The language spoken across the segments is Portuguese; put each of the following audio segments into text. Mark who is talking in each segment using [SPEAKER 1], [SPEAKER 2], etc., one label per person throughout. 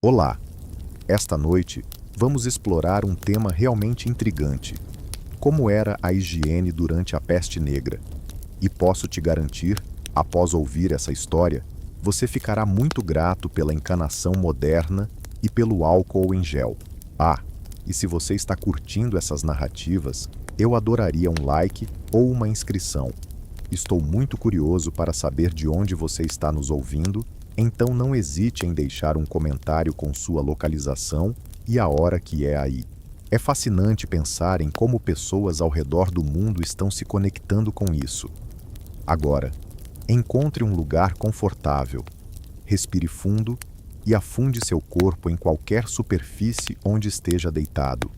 [SPEAKER 1] Olá! Esta noite, vamos explorar um tema realmente intrigante. Como era a higiene durante a Peste Negra? E posso te garantir, após ouvir essa história, você ficará muito grato pela encanação moderna e pelo álcool em gel. E se você está curtindo essas narrativas, eu adoraria um like ou uma inscrição. Estou muito curioso para saber de onde você está nos ouvindo, então não hesite em deixar um comentário com sua localização e a hora que é aí. É fascinante pensar em como pessoas ao redor do mundo estão se conectando com isso. Agora, encontre um lugar confortável, respire fundo e afunde seu corpo em qualquer superfície onde esteja deitado.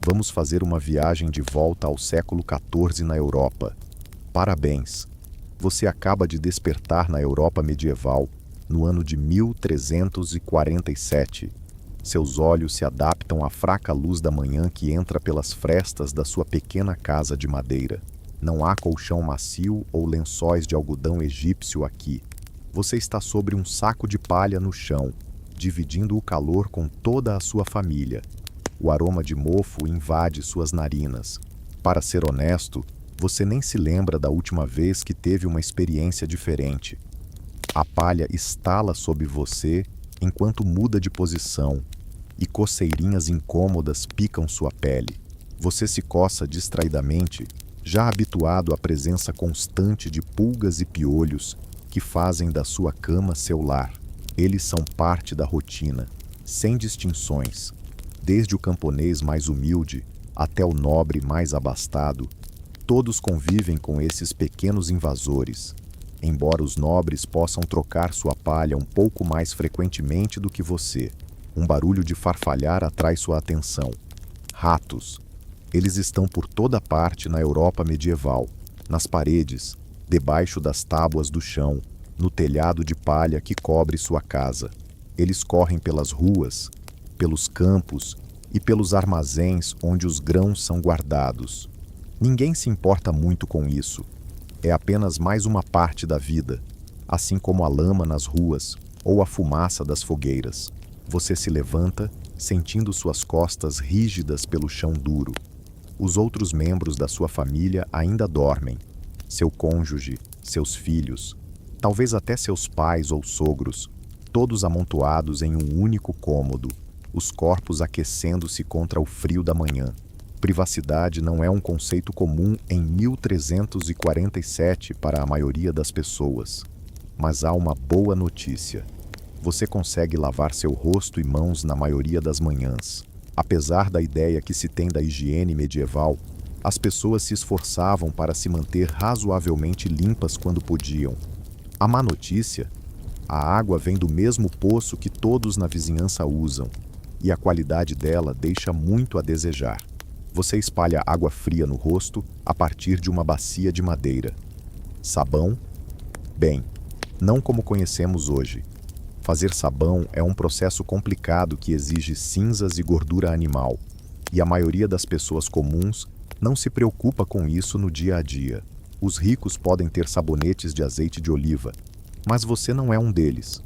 [SPEAKER 1] Vamos fazer uma viagem de volta ao século XIV na Europa. Parabéns! Você acaba de despertar na Europa medieval, no ano de 1347. Seus olhos se adaptam à fraca luz da manhã que entra pelas frestas da sua pequena casa de madeira. Não há colchão macio ou lençóis de algodão egípcio aqui. Você está sobre um saco de palha no chão, dividindo o calor com toda a sua família. O aroma de mofo invade suas narinas. Para ser honesto, você nem se lembra da última vez que teve uma experiência diferente. A palha estala sob você enquanto muda de posição, e coceirinhas incômodas picam sua pele. Você se coça distraidamente, já habituado à presença constante de pulgas e piolhos que fazem da sua cama seu lar. Eles são parte da rotina, sem distinções. Desde o camponês mais humilde até o nobre mais abastado, todos convivem com esses pequenos invasores. Embora os nobres possam trocar sua palha um pouco mais frequentemente do que você, um barulho de farfalhar atrai sua atenção. Ratos. Eles estão por toda parte na Europa medieval, nas paredes, debaixo das tábuas do chão, no telhado de palha que cobre sua casa. Eles correm pelas ruas, pelos campos e pelos armazéns onde os grãos são guardados. Ninguém se importa muito com isso. É apenas mais uma parte da vida, assim como a lama nas ruas ou a fumaça das fogueiras. Você se levanta, sentindo suas costas rígidas pelo chão duro. Os outros membros da sua família ainda dormem. Seu cônjuge, seus filhos, talvez até seus pais ou sogros, todos amontoados em um único cômodo, os corpos aquecendo-se contra o frio da manhã. Privacidade não é um conceito comum em 1347 para a maioria das pessoas. Mas há uma boa notícia. Você consegue lavar seu rosto e mãos na maioria das manhãs. Apesar da ideia que se tem da higiene medieval, as pessoas se esforçavam para se manter razoavelmente limpas quando podiam. A má notícia? A água vem do mesmo poço que todos na vizinhança usam, e a qualidade dela deixa muito a desejar. Você espalha água fria no rosto a partir de uma bacia de madeira. Sabão? Bem, não como conhecemos hoje. Fazer sabão é um processo complicado que exige cinzas e gordura animal, e a maioria das pessoas comuns não se preocupa com isso no dia a dia. Os ricos podem ter sabonetes de azeite de oliva, mas você não é um deles.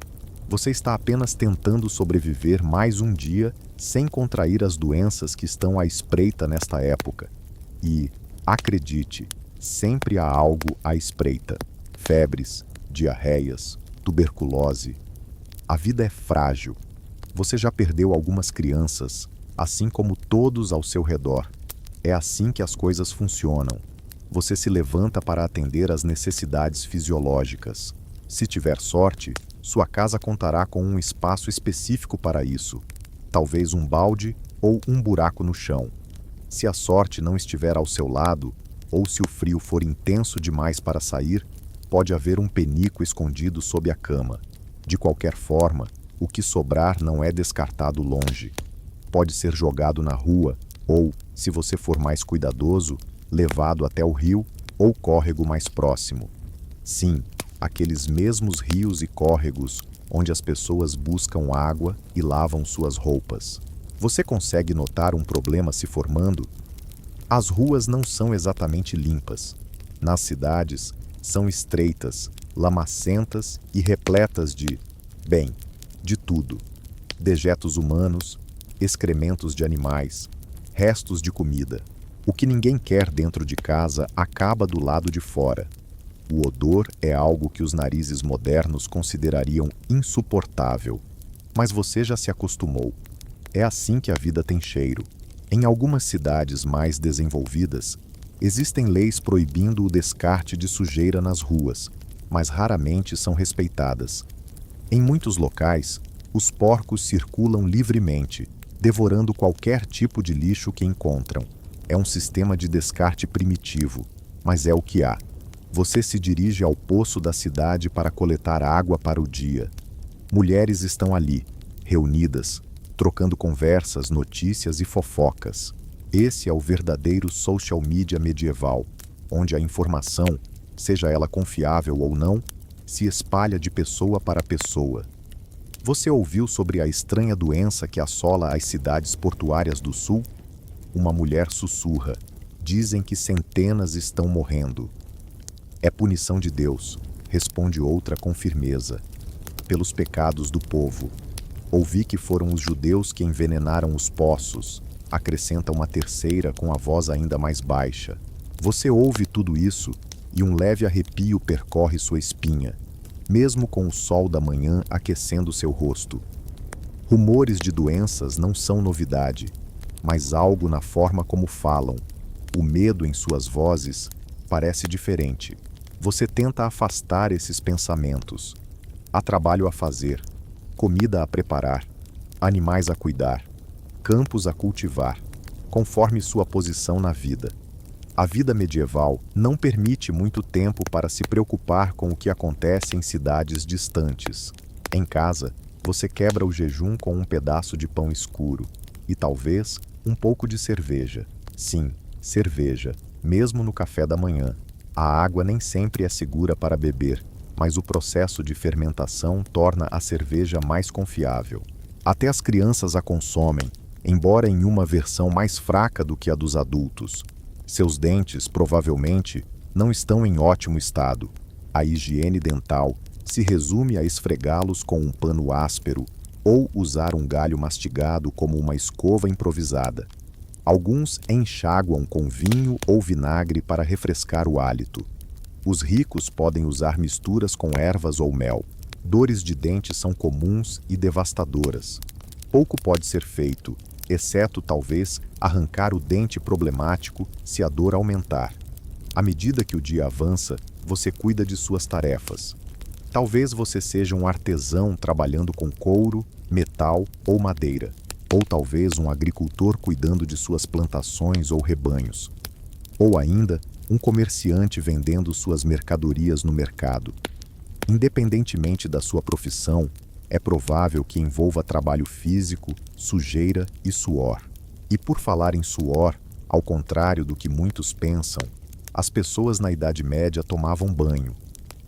[SPEAKER 1] Você está apenas tentando sobreviver mais um dia sem contrair as doenças que estão à espreita nesta época. E, acredite, sempre há algo à espreita. Febres, diarreias, tuberculose. A vida é frágil. Você já perdeu algumas crianças, assim como todos ao seu redor. É assim que as coisas funcionam. Você se levanta para atender às necessidades fisiológicas. Se tiver sorte, sua casa contará com um espaço específico para isso. Talvez um balde ou um buraco no chão. Se a sorte não estiver ao seu lado, ou se o frio for intenso demais para sair, pode haver um penico escondido sob a cama. De qualquer forma, o que sobrar não é descartado longe. Pode ser jogado na rua ou, se você for mais cuidadoso, levado até o rio ou córrego mais próximo. Sim, aqueles mesmos rios e córregos onde as pessoas buscam água e lavam suas roupas. Você consegue notar um problema se formando? As ruas não são exatamente limpas. Nas cidades, são estreitas, lamacentas e repletas de tudo. dejetos humanos, excrementos de animais, restos de comida. O que ninguém quer dentro de casa acaba do lado de fora. O odor é algo que os narizes modernos considerariam insuportável, mas você já se acostumou. É assim que a vida tem cheiro. Em algumas cidades mais desenvolvidas, existem leis proibindo o descarte de sujeira nas ruas, mas raramente são respeitadas. Em muitos locais, os porcos circulam livremente, devorando qualquer tipo de lixo que encontram. É um sistema de descarte primitivo, mas é o que há. Você se dirige ao poço da cidade para coletar água para o dia. Mulheres estão ali, reunidas, trocando conversas, notícias e fofocas. Esse é o verdadeiro social media medieval, onde a informação, seja ela confiável ou não, se espalha de pessoa para pessoa. Você ouviu sobre a estranha doença que assola as cidades portuárias do sul? Uma mulher sussurra. Dizem que centenas estão morrendo. É punição de Deus, responde outra com firmeza. Pelos pecados do povo. Ouvi que foram os judeus que envenenaram os poços, acrescenta uma terceira com a voz ainda mais baixa. Você ouve tudo isso e um leve arrepio percorre sua espinha, mesmo com o sol da manhã aquecendo seu rosto. Rumores de doenças não são novidade, mas algo na forma como falam, o medo em suas vozes, parece diferente. Você tenta afastar esses pensamentos. Há trabalho a fazer, comida a preparar, animais a cuidar, campos a cultivar, conforme sua posição na vida. A vida medieval não permite muito tempo para se preocupar com o que acontece em cidades distantes. Em casa, você quebra o jejum com um pedaço de pão escuro e talvez um pouco de cerveja. Sim, cerveja, mesmo no café da manhã. A água nem sempre é segura para beber, mas o processo de fermentação torna a cerveja mais confiável. Até as crianças a consomem, embora em uma versão mais fraca do que a dos adultos. Seus dentes, provavelmente, não estão em ótimo estado. A higiene dental se resume a esfregá-los com um pano áspero ou usar um galho mastigado como uma escova improvisada. Alguns enxaguam com vinho ou vinagre para refrescar o hálito. Os ricos podem usar misturas com ervas ou mel. Dores de dente são comuns e devastadoras. Pouco pode ser feito, exceto talvez arrancar o dente problemático se a dor aumentar. À medida que o dia avança, você cuida de suas tarefas. Talvez você seja um artesão trabalhando com couro, metal ou madeira. Ou talvez um agricultor cuidando de suas plantações ou rebanhos. Ou ainda, um comerciante vendendo suas mercadorias no mercado. Independentemente da sua profissão, é provável que envolva trabalho físico, sujeira e suor. E por falar em suor, ao contrário do que muitos pensam, as pessoas na Idade Média tomavam banho.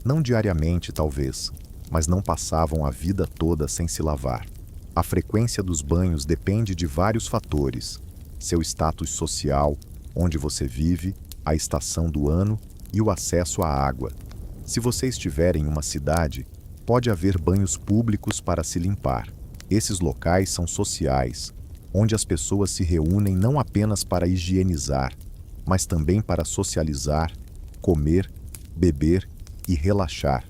[SPEAKER 1] Não diariamente, talvez, mas não passavam a vida toda sem se lavar. A frequência dos banhos depende de vários fatores: seu status social, onde você vive, a estação do ano e o acesso à água. Se você estiver em uma cidade, pode haver banhos públicos para se limpar. Esses locais são sociais, onde as pessoas se reúnem não apenas para higienizar, mas também para socializar, comer, beber e relaxar.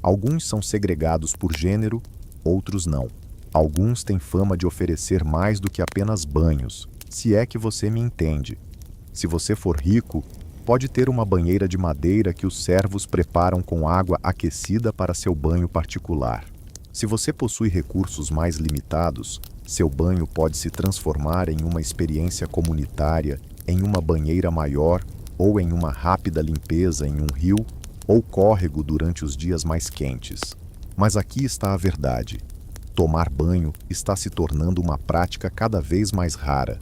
[SPEAKER 1] Alguns são segregados por gênero, outros não. Alguns têm fama de oferecer mais do que apenas banhos, se é que você me entende. Se você for rico, pode ter uma banheira de madeira que os servos preparam com água aquecida para seu banho particular. Se você possui recursos mais limitados, seu banho pode se transformar em uma experiência comunitária, em uma banheira maior ou em uma rápida limpeza em um rio ou córrego durante os dias mais quentes. Mas aqui está a verdade. Tomar banho está se tornando uma prática cada vez mais rara.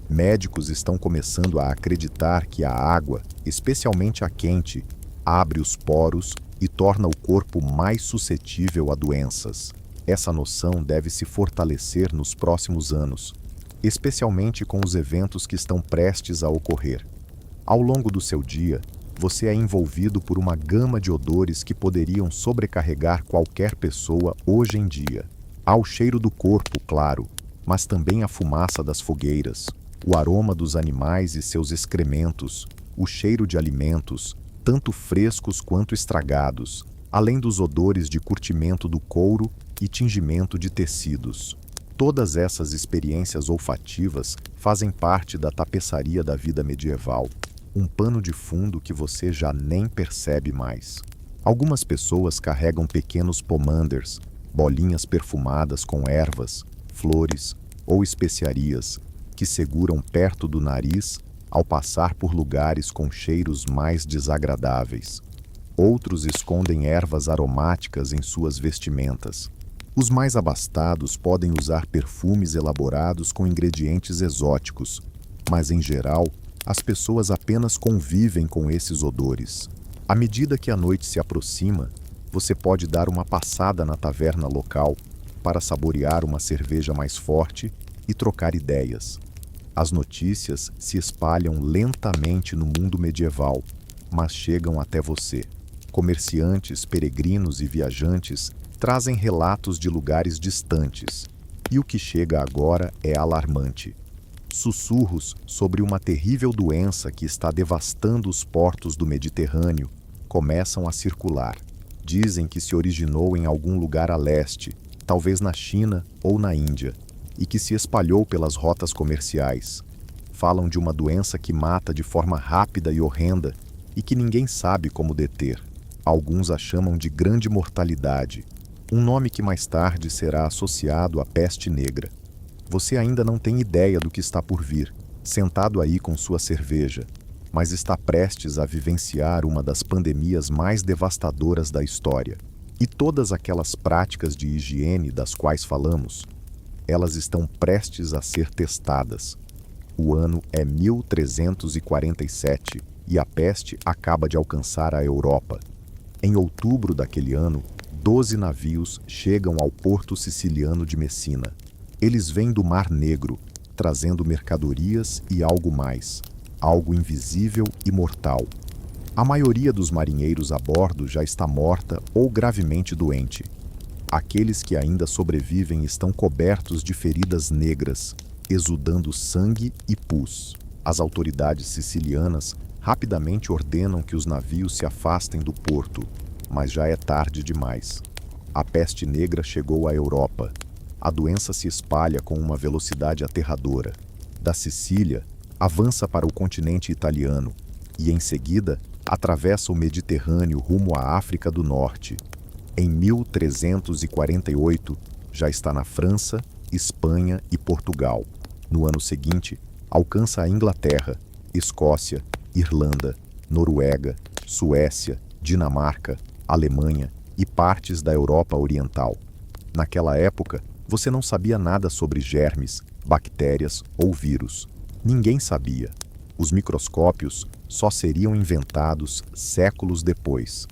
[SPEAKER 1] Médicos estão começando a acreditar que a água, especialmente a quente, abre os poros e torna o corpo mais suscetível a doenças. Essa noção deve se fortalecer nos próximos anos, especialmente com os eventos que estão prestes a ocorrer. Ao longo do seu dia, você é envolvido por uma gama de odores que poderiam sobrecarregar qualquer pessoa hoje em dia. Há o cheiro do corpo, claro, mas também a fumaça das fogueiras, o aroma dos animais e seus excrementos, o cheiro de alimentos, tanto frescos quanto estragados, além dos odores de curtimento do couro e tingimento de tecidos. Todas essas experiências olfativas fazem parte da tapeçaria da vida medieval, um pano de fundo que você já nem percebe mais. Algumas pessoas carregam pequenos pomanders, bolinhas perfumadas com ervas, flores ou especiarias, que seguram perto do nariz ao passar por lugares com cheiros mais desagradáveis. Outros escondem ervas aromáticas em suas vestimentas. Os mais abastados podem usar perfumes elaborados com ingredientes exóticos, mas em geral, as pessoas apenas convivem com esses odores. À medida que a noite se aproxima, você pode dar uma passada na taverna local para saborear uma cerveja mais forte e trocar ideias. As notícias se espalham lentamente no mundo medieval, mas chegam até você. Comerciantes, peregrinos e viajantes trazem relatos de lugares distantes, e o que chega agora é alarmante. Sussurros sobre uma terrível doença que está devastando os portos do Mediterrâneo começam a circular. Dizem que se originou em algum lugar a leste, talvez na China ou na Índia, e que se espalhou pelas rotas comerciais. Falam de uma doença que mata de forma rápida e horrenda e que ninguém sabe como deter. Alguns a chamam de grande mortalidade, um nome que mais tarde será associado à peste negra. Você ainda não tem ideia do que está por vir, sentado aí com sua cerveja, mas está prestes a vivenciar uma das pandemias mais devastadoras da história. E todas aquelas práticas de higiene das quais falamos, elas estão prestes a ser testadas. O ano é 1347 e a peste acaba de alcançar a Europa. Em outubro daquele ano, 12 navios chegam ao porto siciliano de Messina. Eles vêm do Mar Negro, trazendo mercadorias e algo mais, algo invisível e mortal. A maioria dos marinheiros a bordo já está morta ou gravemente doente. Aqueles que ainda sobrevivem estão cobertos de feridas negras, exudando sangue e pus. As autoridades sicilianas rapidamente ordenam que os navios se afastem do porto, mas já é tarde demais. A peste negra chegou à Europa. A doença se espalha com uma velocidade aterradora. Da Sicília, avança para o continente italiano e, em seguida, atravessa o Mediterrâneo rumo à África do Norte. Em 1348, já está na França, Espanha e Portugal. No ano seguinte, alcança a Inglaterra, Escócia, Irlanda, Noruega, Suécia, Dinamarca, Alemanha e partes da Europa Oriental. Naquela época, você não sabia nada sobre germes, bactérias ou vírus. Ninguém sabia. Os microscópios só seriam inventados séculos depois.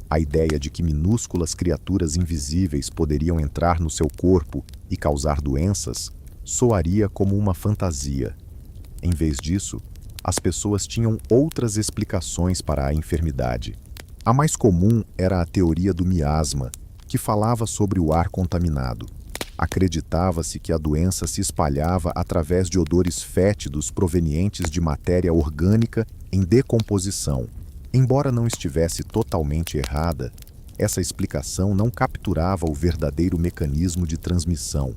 [SPEAKER 1] A ideia de que minúsculas criaturas invisíveis poderiam entrar no seu corpo e causar doenças soaria como uma fantasia. Em vez disso, as pessoas tinham outras explicações para a enfermidade. A mais comum era a teoria do miasma, que falava sobre o ar contaminado. Acreditava-se que a doença se espalhava através de odores fétidos provenientes de matéria orgânica em decomposição. Embora não estivesse totalmente errada, essa explicação não capturava o verdadeiro mecanismo de transmissão.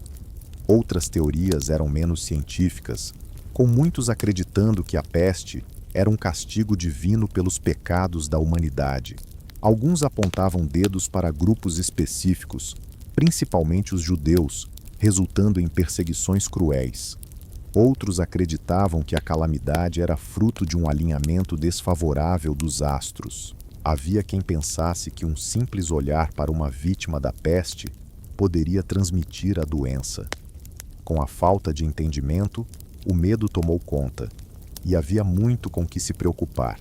[SPEAKER 1] Outras teorias eram menos científicas, com muitos acreditando que a peste era um castigo divino pelos pecados da humanidade. Alguns apontavam dedos para grupos específicos, principalmente os judeus, resultando em perseguições cruéis. Outros acreditavam que a calamidade era fruto de um alinhamento desfavorável dos astros. Havia quem pensasse que um simples olhar para uma vítima da peste poderia transmitir a doença. Com a falta de entendimento, o medo tomou conta, e havia muito com que se preocupar.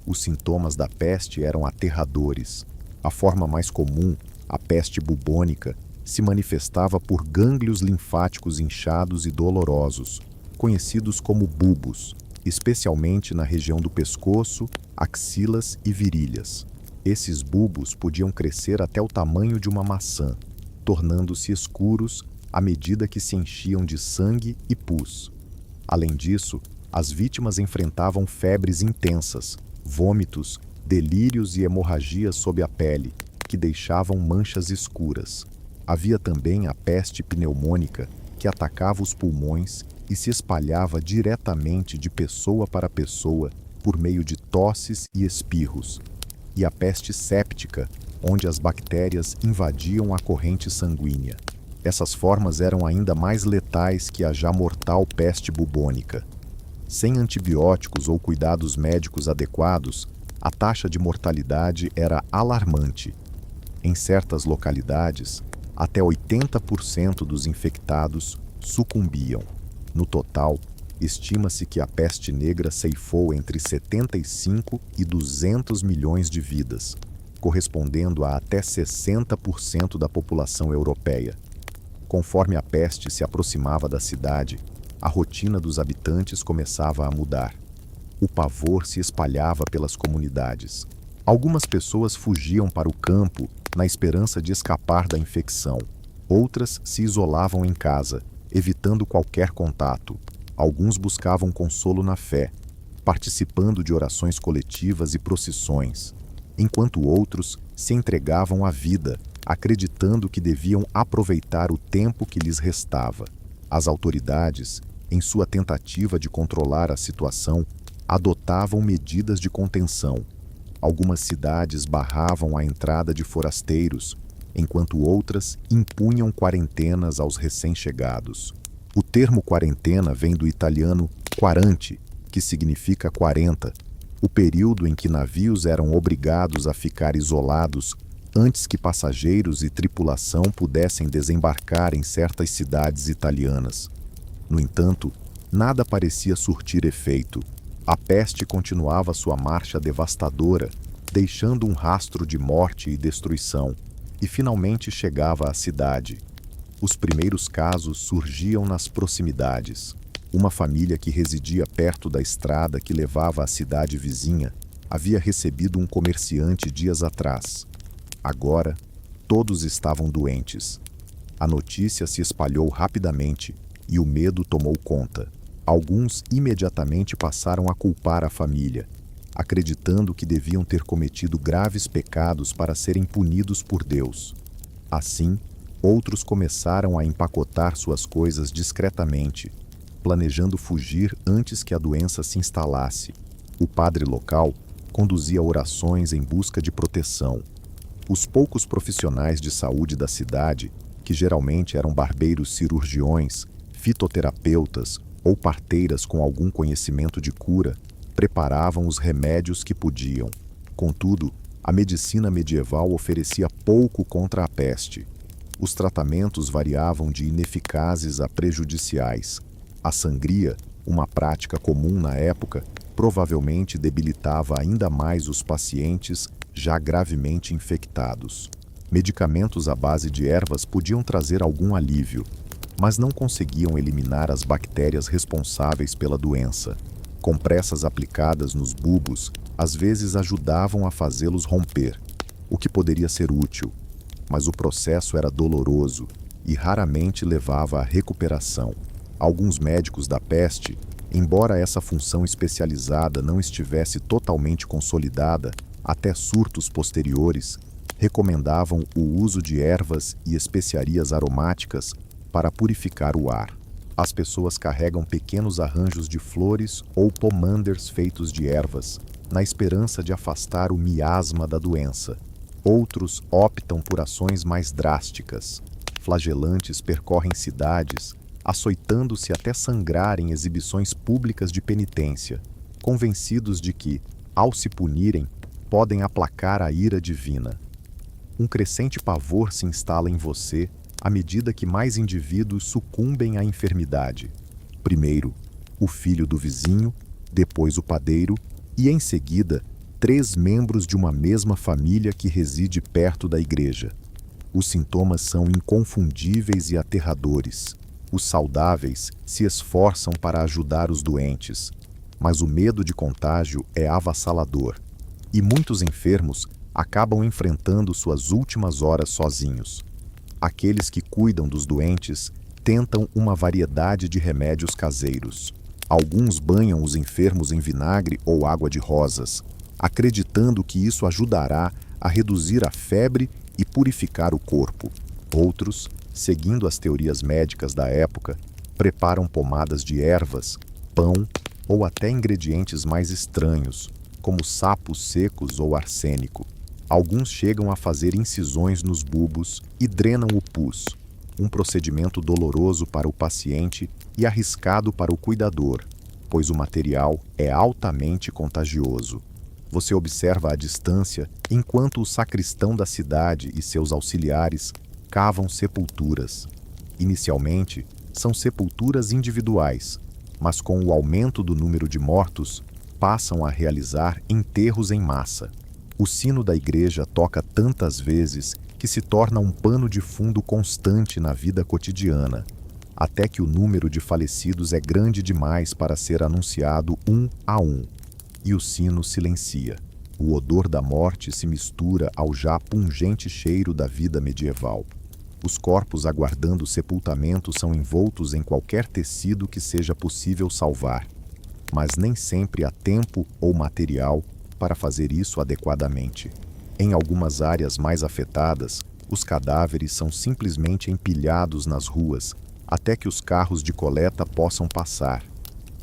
[SPEAKER 1] Os sintomas da peste eram aterradores. A forma mais comum, a peste bubônica, se manifestava por gânglios linfáticos inchados e dolorosos, conhecidos como bulbos, especialmente na região do pescoço, axilas e virilhas. Esses bulbos podiam crescer até o tamanho de uma maçã. tornando-se escuros à medida que se enchiam de sangue e pus. Além disso, as vítimas enfrentavam febres intensas, vômitos, delírios e hemorragias sob a pele, que deixavam manchas escuras. Havia também a peste pneumônica, que atacava os pulmões e se espalhava diretamente de pessoa para pessoa por meio de tosses e espirros, e a peste séptica, onde as bactérias invadiam a corrente sanguínea. Essas formas eram ainda mais letais que a já mortal peste bubônica. Sem antibióticos ou cuidados médicos adequados, a taxa de mortalidade era alarmante. Em certas localidades, até 80% dos infectados sucumbiam. No total, estima-se que a peste negra ceifou entre 75 e 200 milhões de vidas, correspondendo a até 60% da população europeia. Conforme a peste se aproximava da cidade, a rotina dos habitantes começava a mudar. O pavor se espalhava pelas comunidades. Algumas pessoas fugiam para o campo na esperança de escapar da infecção. Outras se isolavam em casa, evitando qualquer contato. Alguns buscavam consolo na fé, participando de orações coletivas e procissões, enquanto outros se entregavam à vida, acreditando que deviam aproveitar o tempo que lhes restava. As autoridades, em sua tentativa de controlar a situação, adotavam medidas de contenção. Algumas cidades barravam a entrada de forasteiros, enquanto outras impunham quarentenas aos recém-chegados. O termo quarentena vem do italiano quarante, que significa 40, o período em que navios eram obrigados a ficar isolados antes que passageiros e tripulação pudessem desembarcar em certas cidades italianas. No entanto, nada parecia surtir efeito. A peste continuava sua marcha devastadora, deixando um rastro de morte e destruição, e finalmente chegava à cidade. Os primeiros casos surgiam nas proximidades. Uma família que residia perto da estrada que levava à cidade vizinha havia recebido um comerciante dias atrás. Agora, todos estavam doentes. A notícia se espalhou rapidamente e o medo tomou conta. Alguns imediatamente passaram a culpar a família, acreditando que deviam ter cometido graves pecados para serem punidos por Deus. Assim, outros começaram a empacotar suas coisas discretamente, planejando fugir antes que a doença se instalasse. O padre local conduzia orações em busca de proteção. Os poucos profissionais de saúde da cidade, que geralmente eram barbeiros cirurgiões, fitoterapeutas ou parteiras com algum conhecimento de cura, preparavam os remédios que podiam. Contudo, a medicina medieval oferecia pouco contra a peste. Os tratamentos variavam de ineficazes a prejudiciais. A sangria, uma prática comum na época, provavelmente debilitava ainda mais os pacientes já gravemente infectados. Medicamentos à base de ervas podiam trazer algum alívio, mas não conseguiam eliminar as bactérias responsáveis pela doença. Compressas aplicadas nos bulbos às vezes ajudavam a fazê-los romper, o que poderia ser útil, mas o processo era doloroso e raramente levava à recuperação. Alguns médicos da peste, embora essa função especializada não estivesse totalmente consolidada até surtos posteriores, recomendavam o uso de ervas e especiarias aromáticas para purificar o ar. As pessoas carregam pequenos arranjos de flores ou pomanders feitos de ervas, na esperança de afastar o miasma da doença. Outros optam por ações mais drásticas. Flagelantes percorrem cidades, açoitando-se até sangrar em exibições públicas de penitência, convencidos de que, ao se punirem, podem aplacar a ira divina. Um crescente pavor se instala em você à medida que mais indivíduos sucumbem à enfermidade. Primeiro, o filho do vizinho, depois o padeiro e, em seguida, 3 membros de uma mesma família que reside perto da igreja. Os sintomas são inconfundíveis e aterradores. Os saudáveis se esforçam para ajudar os doentes, mas o medo de contágio é avassalador, e muitos enfermos acabam enfrentando suas últimas horas sozinhos. Aqueles que cuidam dos doentes tentam uma variedade de remédios caseiros. Alguns banham os enfermos em vinagre ou água de rosas, acreditando que isso ajudará a reduzir a febre e purificar o corpo. Outros, seguindo as teorias médicas da época, preparam pomadas de ervas, pão ou até ingredientes mais estranhos, como sapos secos ou arsênico. Alguns chegam a fazer incisões nos bulbos e drenam o pus, um procedimento doloroso para o paciente e arriscado para o cuidador, pois o material é altamente contagioso. Você observa à distância enquanto o sacristão da cidade e seus auxiliares cavam sepulturas. Inicialmente, são sepulturas individuais, mas com o aumento do número de mortos, passam a realizar enterros em massa. O sino da igreja toca tantas vezes que se torna um pano de fundo constante na vida cotidiana, até que o número de falecidos é grande demais para ser anunciado um a um, e o sino silencia. O odor da morte se mistura ao já pungente cheiro da vida medieval. Os corpos aguardando sepultamento são envoltos em qualquer tecido que seja possível salvar, mas nem sempre há tempo ou material para fazer isso adequadamente. Em algumas áreas mais afetadas, os cadáveres são simplesmente empilhados nas ruas até que os carros de coleta possam passar.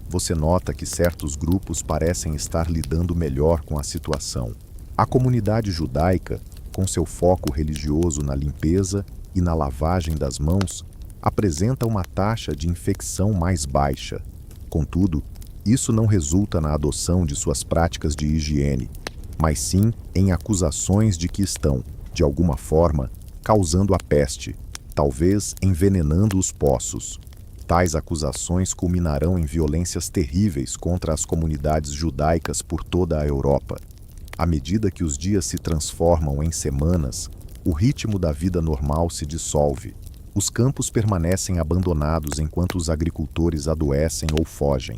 [SPEAKER 1] Você nota que certos grupos parecem estar lidando melhor com a situação. A comunidade judaica, com seu foco religioso na limpeza e na lavagem das mãos, apresenta uma taxa de infecção mais baixa. Contudo, isso não resulta na adoção de suas práticas de higiene, mas sim em acusações de que estão, de alguma forma, causando a peste, talvez envenenando os poços. Tais acusações culminarão em violências terríveis contra as comunidades judaicas por toda a Europa. À medida que os dias se transformam em semanas, o ritmo da vida normal se dissolve. Os campos permanecem abandonados enquanto os agricultores adoecem ou fogem.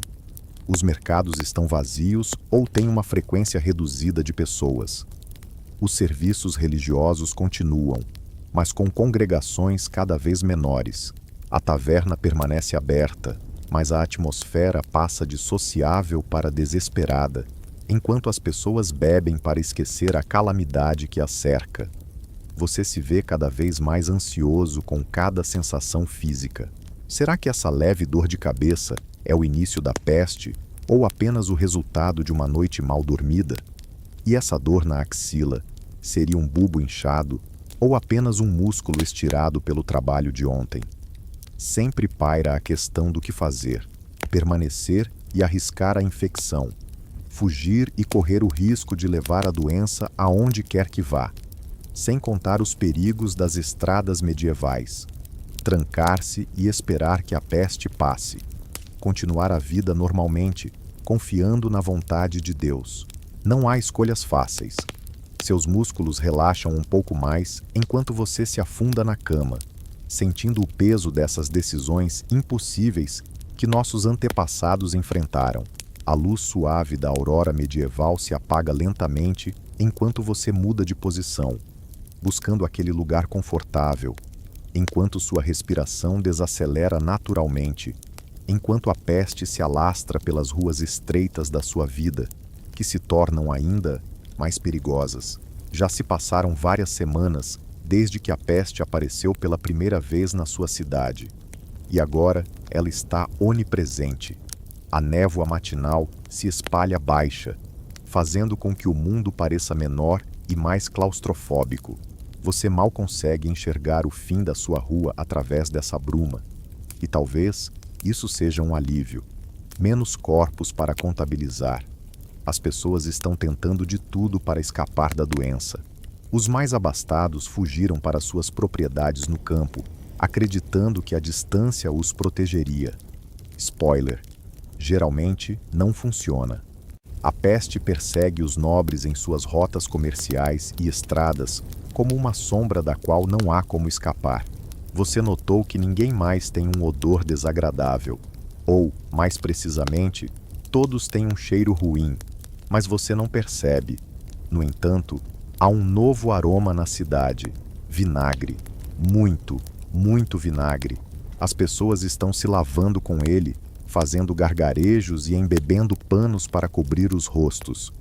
[SPEAKER 1] Os mercados estão vazios ou têm uma frequência reduzida de pessoas. Os serviços religiosos continuam, mas com congregações cada vez menores. A taverna permanece aberta, mas a atmosfera passa de sociável para desesperada, enquanto as pessoas bebem para esquecer a calamidade que as cerca. Você se vê cada vez mais ansioso com cada sensação física. Será que essa leve dor de cabeça é o início da peste ou apenas o resultado de uma noite mal dormida? E essa dor na axila seria um bulbo inchado ou apenas um músculo estirado pelo trabalho de ontem? Sempre paira a questão do que fazer: permanecer e arriscar a infecção, fugir e correr o risco de levar a doença aonde quer que vá, sem contar os perigos das estradas medievais, trancar-se e esperar que a peste passe, continuar a vida normalmente, confiando na vontade de Deus. Não há escolhas fáceis. Seus músculos relaxam um pouco mais enquanto você se afunda na cama, sentindo o peso dessas decisões impossíveis que nossos antepassados enfrentaram. A luz suave da aurora medieval se apaga lentamente enquanto você muda de posição, buscando aquele lugar confortável, enquanto sua respiração desacelera naturalmente, enquanto a peste se alastra pelas ruas estreitas da sua vida, que se tornam ainda mais perigosas. Já se passaram várias semanas desde que a peste apareceu pela primeira vez na sua cidade. E agora ela está onipresente. A névoa matinal se espalha baixa, fazendo com que o mundo pareça menor e mais claustrofóbico. Você mal consegue enxergar o fim da sua rua através dessa bruma. E talvez isso seja um alívio. Menos corpos para contabilizar. As pessoas estão tentando de tudo para escapar da doença. Os mais abastados fugiram para suas propriedades no campo, acreditando que a distância os protegeria. Spoiler: geralmente não funciona. A peste persegue os nobres em suas rotas comerciais e estradas como uma sombra da qual não há como escapar. Você notou que ninguém mais tem um odor desagradável, ou, mais precisamente, todos têm um cheiro ruim, mas você não percebe. No entanto, há um novo aroma na cidade: vinagre. Muito, muito vinagre. As pessoas estão se lavando com ele, fazendo gargarejos e embebendo panos para cobrir os rostos.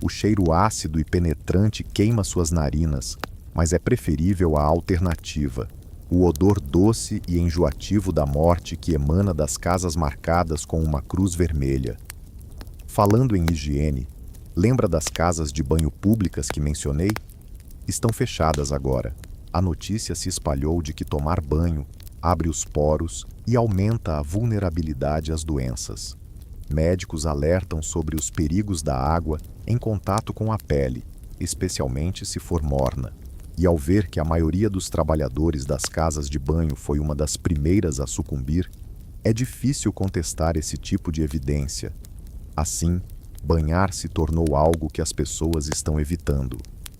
[SPEAKER 1] O cheiro ácido e penetrante queima suas narinas, mas é preferível à alternativa, o odor doce e enjoativo da morte que emana das casas marcadas com uma cruz vermelha. Falando em higiene, lembra das casas de banho públicas que mencionei? Estão fechadas agora. A notícia se espalhou de que tomar banho abre os poros e aumenta a vulnerabilidade às doenças. Médicos alertam sobre os perigos da água em contato com a pele, especialmente se for morna. E ao ver que a maioria dos trabalhadores das casas de banho foi uma das primeiras a sucumbir, é difícil contestar esse tipo de evidência. Assim, banhar se tornou algo que as pessoas estão evitando.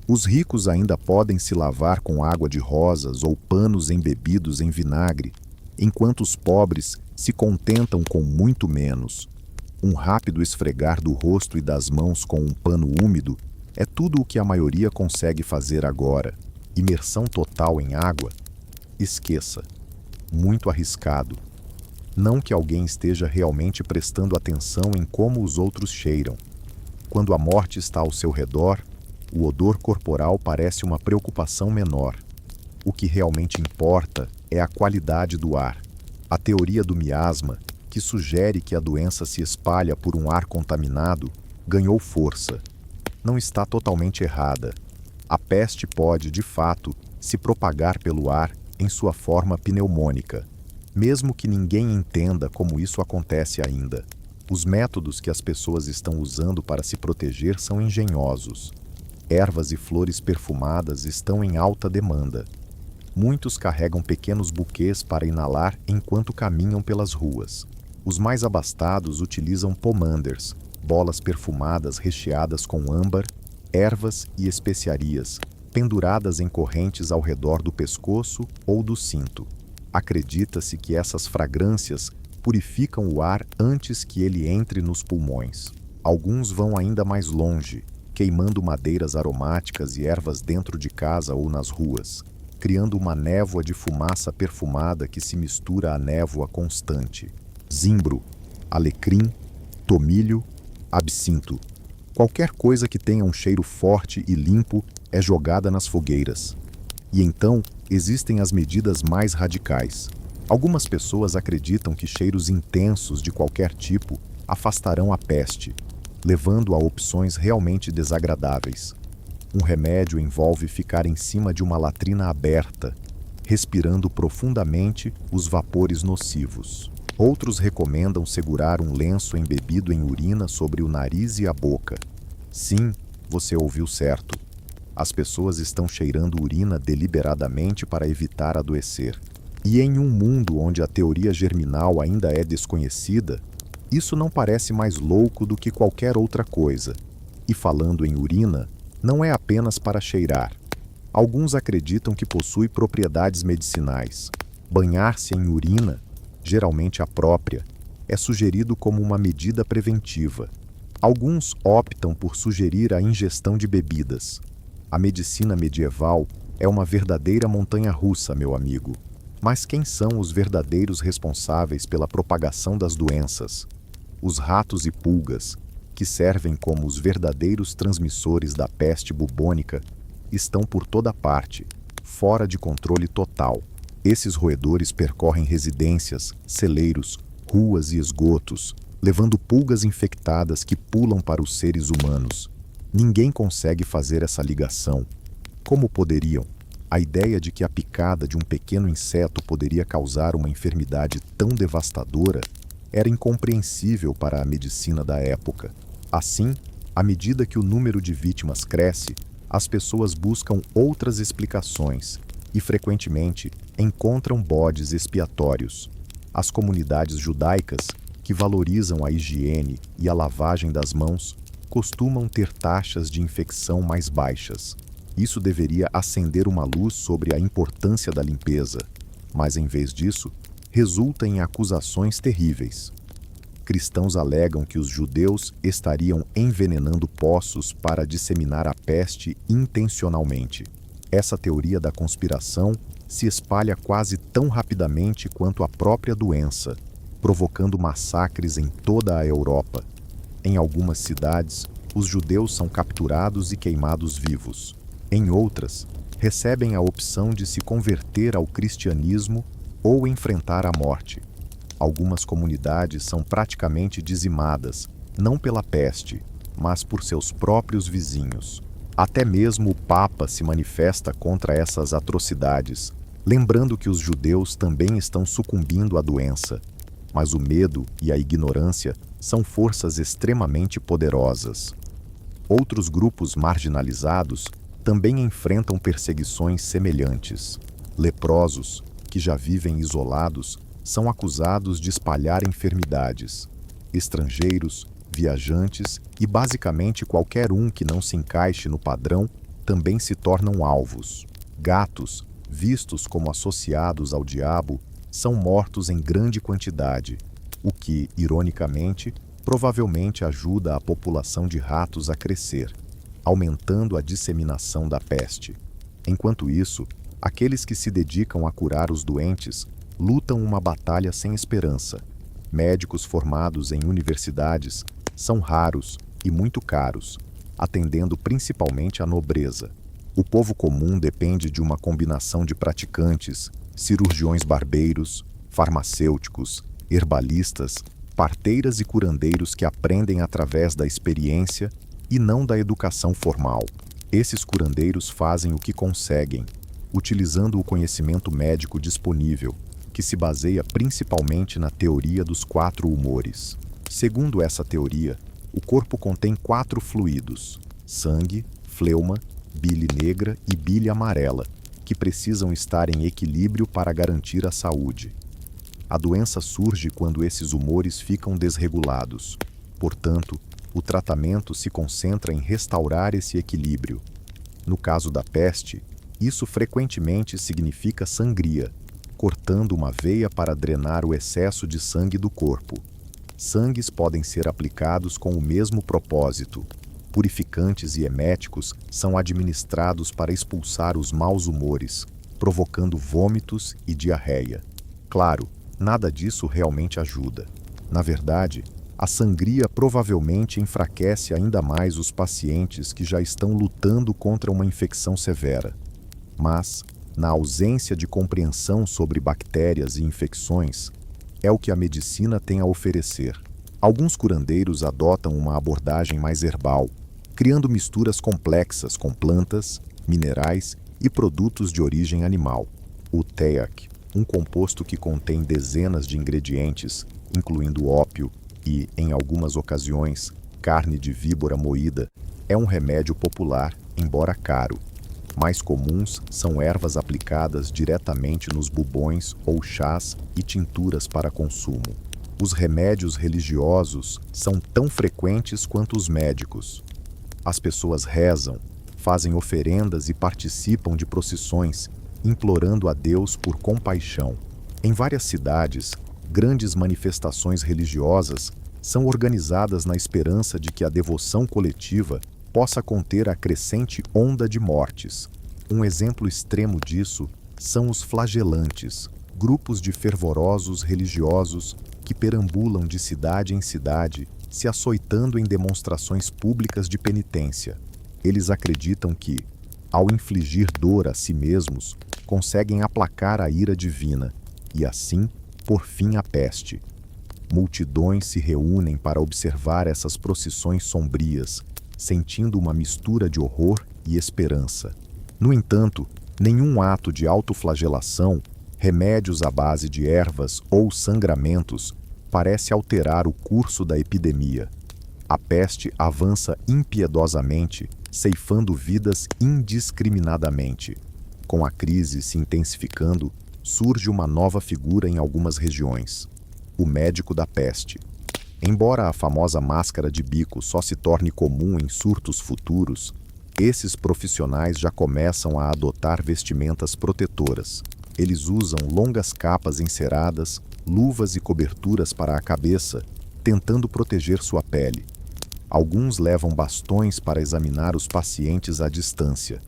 [SPEAKER 1] Os ricos ainda podem se lavar com água de rosas ou panos embebidos em vinagre, enquanto os pobres se contentam com muito menos. Um rápido esfregar do rosto e das mãos com um pano úmido é tudo o que a maioria consegue fazer agora. Imersão total em água? Esqueça. Muito arriscado. Não que alguém esteja realmente prestando atenção em como os outros cheiram. Quando a morte está ao seu redor, o odor corporal parece uma preocupação menor. O que realmente importa é a qualidade do ar. A teoria do miasma, que sugere que a doença se espalha por um ar contaminado, ganhou força. Não está totalmente errada. A peste pode, de fato, se propagar pelo ar em sua forma pneumônica, mesmo que ninguém entenda como isso acontece ainda. Os métodos que as pessoas estão usando para se proteger são engenhosos. Ervas e flores perfumadas estão em alta demanda. Muitos carregam pequenos buquês para inalar enquanto caminham pelas ruas. Os mais abastados utilizam pomanders, bolas perfumadas recheadas com âmbar, ervas e especiarias, penduradas em correntes ao redor do pescoço ou do cinto. Acredita-se que essas fragrâncias purificam o ar antes que ele entre nos pulmões. Alguns vão ainda mais longe, queimando madeiras aromáticas e ervas dentro de casa ou nas ruas, criando uma névoa de fumaça perfumada que se mistura à névoa constante. Zimbro, alecrim, tomilho, absinto. Qualquer coisa que tenha um cheiro forte e limpo é jogada nas fogueiras. E então, existem as medidas mais radicais. Algumas pessoas acreditam que cheiros intensos de qualquer tipo afastarão a peste, levando a opções realmente desagradáveis. Um remédio envolve ficar em cima de uma latrina aberta, respirando profundamente os vapores nocivos. Outros recomendam segurar um lenço embebido em urina sobre o nariz e a boca. Sim, você ouviu certo. As pessoas estão cheirando urina deliberadamente para evitar adoecer. E em um mundo onde a teoria germinal ainda é desconhecida, isso não parece mais louco do que qualquer outra coisa. E falando em urina, não é apenas para cheirar. Alguns acreditam que possui propriedades medicinais. Banhar-se em urina, geralmente a própria, é sugerido como uma medida preventiva. Alguns optam por sugerir a ingestão de bebidas. A medicina medieval é uma verdadeira montanha-russa, meu amigo. Mas quem são os verdadeiros responsáveis pela propagação das doenças? Os ratos e pulgas, que servem como os verdadeiros transmissores da peste bubônica, estão por toda parte, fora de controle total. Esses roedores percorrem residências, celeiros, ruas e esgotos, levando pulgas infectadas que pulam para os seres humanos. Ninguém consegue fazer essa ligação. Como poderiam? A ideia de que a picada de um pequeno inseto poderia causar uma enfermidade tão devastadora era incompreensível para a medicina da época. Assim, à medida que o número de vítimas cresce, as pessoas buscam outras explicações e, frequentemente, encontram bodes expiatórios. As comunidades judaicas, que valorizam a higiene e a lavagem das mãos, costumam ter taxas de infecção mais baixas. Isso deveria acender uma luz sobre a importância da limpeza, mas em vez disso, resulta em acusações terríveis. Cristãos alegam que os judeus estariam envenenando poços para disseminar a peste intencionalmente. Essa teoria da conspiração se espalha quase tão rapidamente quanto a própria doença, provocando massacres em toda a Europa. Em algumas cidades, os judeus são capturados e queimados vivos. Em outras, recebem a opção de se converter ao cristianismo ou enfrentar a morte. Algumas comunidades são praticamente dizimadas, não pela peste, mas por seus próprios vizinhos. Até mesmo o Papa se manifesta contra essas atrocidades, lembrando que os judeus também estão sucumbindo à doença. Mas o medo e a ignorância são forças extremamente poderosas. Outros grupos marginalizados também enfrentam perseguições semelhantes. Leprosos, que já vivem isolados, são acusados de espalhar enfermidades. Estrangeiros, viajantes e basicamente qualquer um que não se encaixe no padrão também se tornam alvos. Gatos, vistos como associados ao diabo, são mortos em grande quantidade, o que, ironicamente, provavelmente ajuda a população de ratos a crescer, aumentando a disseminação da peste. Enquanto isso, aqueles que se dedicam a curar os doentes lutam uma batalha sem esperança. Médicos formados em universidades são raros e muito caros, atendendo principalmente à nobreza. O povo comum depende de uma combinação de praticantes, cirurgiões barbeiros, farmacêuticos, herbalistas, parteiras e curandeiros que aprendem através da experiência e não da educação formal. Esses curandeiros fazem o que conseguem, utilizando o conhecimento médico disponível, que se baseia principalmente na teoria dos 4 humores. Segundo essa teoria, o corpo contém 4 fluidos: sangue, fleuma, bile negra e bile amarela, que precisam estar em equilíbrio para garantir a saúde. A doença surge quando esses humores ficam desregulados. Portanto, o tratamento se concentra em restaurar esse equilíbrio. No caso da peste, isso frequentemente significa sangria, cortando uma veia para drenar o excesso de sangue do corpo. Sangues podem ser aplicados com o mesmo propósito. Purificantes e eméticos são administrados para expulsar os maus humores, provocando vômitos e diarreia. Claro, nada disso realmente ajuda. Na verdade, a sangria provavelmente enfraquece ainda mais os pacientes que já estão lutando contra uma infecção severa. Mas, na ausência de compreensão sobre bactérias e infecções, é o que a medicina tem a oferecer. Alguns curandeiros adotam uma abordagem mais herbal, criando misturas complexas com plantas, minerais e produtos de origem animal. O teak, um composto que contém dezenas de ingredientes, incluindo ópio e, em algumas ocasiões, carne de víbora moída, é um remédio popular, embora caro. Mais comuns são ervas aplicadas diretamente nos bubões ou chás e tinturas para consumo. Os remédios religiosos são tão frequentes quanto os médicos. As pessoas rezam, fazem oferendas e participam de procissões, implorando a Deus por compaixão. Em várias cidades, grandes manifestações religiosas são organizadas na esperança de que a devoção coletiva possa conter a crescente onda de mortes. Um exemplo extremo disso são os flagelantes, grupos de fervorosos religiosos que perambulam de cidade em cidade, se açoitando em demonstrações públicas de penitência. Eles acreditam que, ao infligir dor a si mesmos, conseguem aplacar a ira divina e, assim, pôr fim à peste. Multidões se reúnem para observar essas procissões sombrias, sentindo uma mistura de horror e esperança. No entanto, nenhum ato de autoflagelação, remédios à base de ervas ou sangramentos parece alterar o curso da epidemia. A peste avança impiedosamente, ceifando vidas indiscriminadamente. Com a crise se intensificando, surge uma nova figura em algumas regiões: o médico da peste. Embora a famosa máscara de bico só se torne comum em surtos futuros, esses profissionais já começam a adotar vestimentas protetoras. Eles usam longas capas enceradas, luvas e coberturas para a cabeça, tentando proteger sua pele. Alguns levam bastões para examinar os pacientes à distância.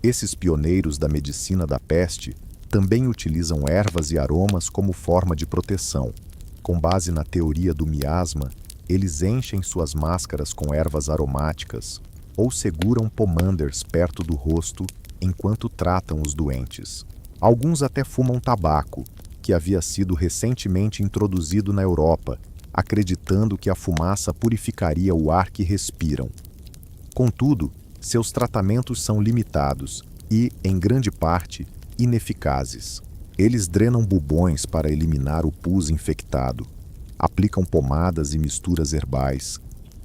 [SPEAKER 1] Esses pioneiros da medicina da peste Também utilizam ervas e aromas como forma de proteção. Com base na teoria do miasma, eles enchem suas máscaras com ervas aromáticas ou seguram pomanders perto do rosto enquanto tratam os doentes. Alguns até fumam tabaco, que havia sido recentemente introduzido na Europa, acreditando que a fumaça purificaria o ar que respiram. Contudo, seus tratamentos são limitados e, em grande parte, ineficazes. Eles drenam bubões para eliminar o pus infectado, aplicam pomadas e misturas herbais,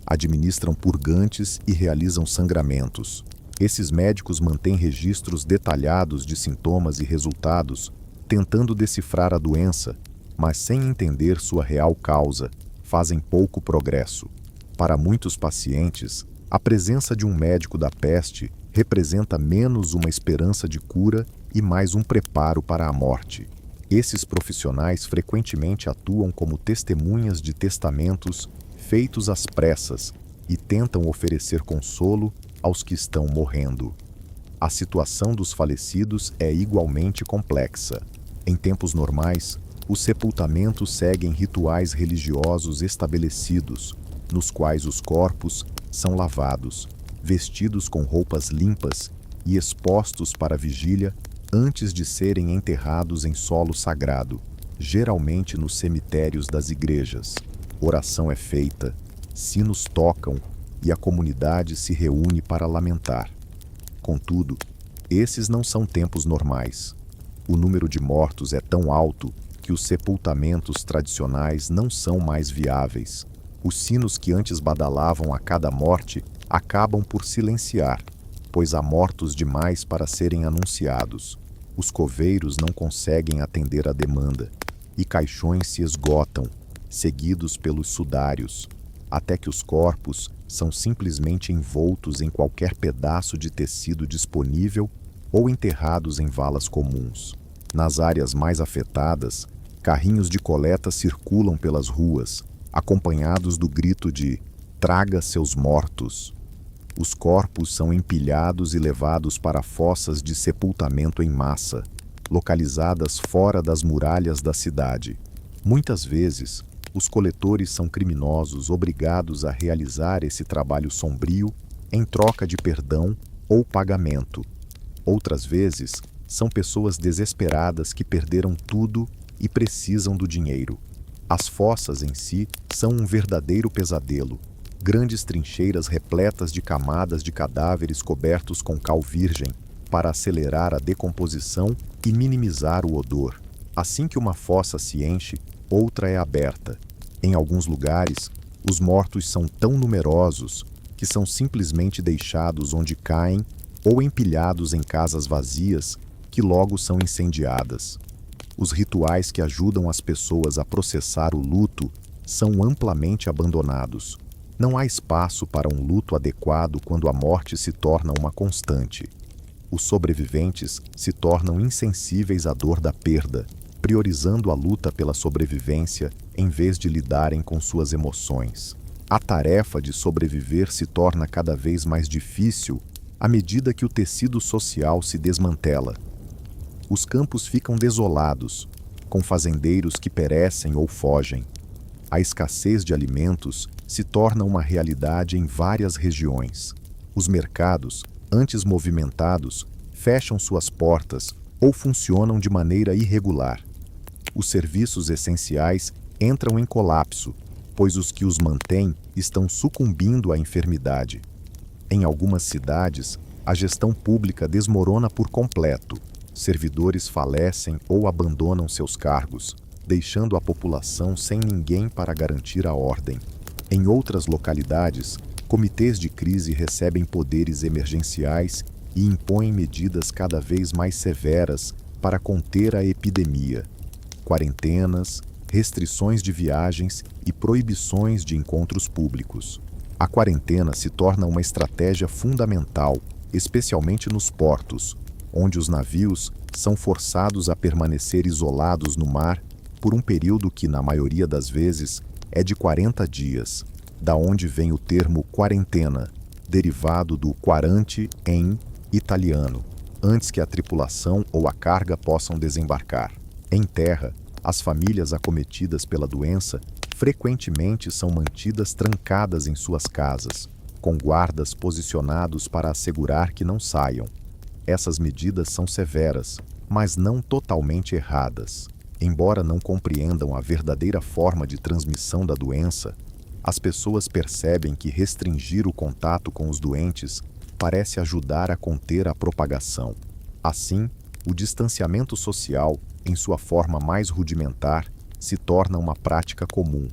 [SPEAKER 1] administram purgantes e realizam sangramentos. Esses médicos mantêm registros detalhados de sintomas e resultados, tentando decifrar a doença, mas sem entender sua real causa, fazem pouco progresso. Para muitos pacientes, a presença de um médico da peste representa menos uma esperança de cura e mais um preparo para a morte. Esses profissionais frequentemente atuam como testemunhas de testamentos feitos às pressas e tentam oferecer consolo aos que estão morrendo. A situação dos falecidos é igualmente complexa. Em tempos normais, os sepultamentos seguem rituais religiosos estabelecidos, nos quais os corpos são lavados, vestidos com roupas limpas e expostos para a vigília antes de serem enterrados em solo sagrado, geralmente nos cemitérios das igrejas. Oração é feita, sinos tocam e a comunidade se reúne para lamentar. Contudo, esses não são tempos normais. O número de mortos é tão alto que os sepultamentos tradicionais não são mais viáveis. Os sinos que antes badalavam a cada morte acabam por silenciar, pois há mortos demais para serem anunciados. Os coveiros não conseguem atender a demanda, e caixões se esgotam, seguidos pelos sudários, até que os corpos são simplesmente envoltos em qualquer pedaço de tecido disponível ou enterrados em valas comuns. Nas áreas mais afetadas, carrinhos de coleta circulam pelas ruas, acompanhados do grito de "Traga seus mortos". Os corpos são empilhados e levados para fossas de sepultamento em massa, localizadas fora das muralhas da cidade. Muitas vezes, os coletores são criminosos obrigados a realizar esse trabalho sombrio em troca de perdão ou pagamento. Outras vezes, são pessoas desesperadas que perderam tudo e precisam do dinheiro. As fossas em si são um verdadeiro pesadelo. Grandes trincheiras repletas de camadas de cadáveres cobertos com cal virgem para acelerar a decomposição e minimizar o odor. Assim que uma fossa se enche, outra é aberta. Em alguns lugares, os mortos são tão numerosos que são simplesmente deixados onde caem ou empilhados em casas vazias que logo são incendiadas. Os rituais que ajudam as pessoas a processar o luto são amplamente abandonados. Não há espaço para um luto adequado quando a morte se torna uma constante. Os sobreviventes se tornam insensíveis à dor da perda, priorizando a luta pela sobrevivência em vez de lidarem com suas emoções. A tarefa de sobreviver se torna cada vez mais difícil à medida que o tecido social se desmantela. Os campos ficam desolados, com fazendeiros que perecem ou fogem. A escassez de alimentos se torna uma realidade em várias regiões. Os mercados, antes movimentados, fecham suas portas ou funcionam de maneira irregular. Os serviços essenciais entram em colapso, pois os que os mantêm estão sucumbindo à enfermidade. Em algumas cidades, a gestão pública desmorona por completo. Servidores falecem ou abandonam seus cargos, deixando a população sem ninguém para garantir a ordem. Em outras localidades, comitês de crise recebem poderes emergenciais e impõem medidas cada vez mais severas para conter a epidemia. Quarentenas, restrições de viagens e proibições de encontros públicos. A quarentena se torna uma estratégia fundamental, especialmente nos portos, onde os navios são forçados a permanecer isolados no mar por um período que, na maioria das vezes, é de 40 dias, da onde vem o termo quarentena, derivado do quarante em italiano. antes que a tripulação ou a carga possam desembarcar. Em terra, as famílias acometidas pela doença frequentemente são mantidas trancadas em suas casas, com guardas posicionados para assegurar que não saiam. Essas medidas são severas, mas não totalmente erradas. Embora não compreendam a verdadeira forma de transmissão da doença, as pessoas percebem que restringir o contato com os doentes parece ajudar a conter a propagação. Assim, o distanciamento social, em sua forma mais rudimentar, se torna uma prática comum.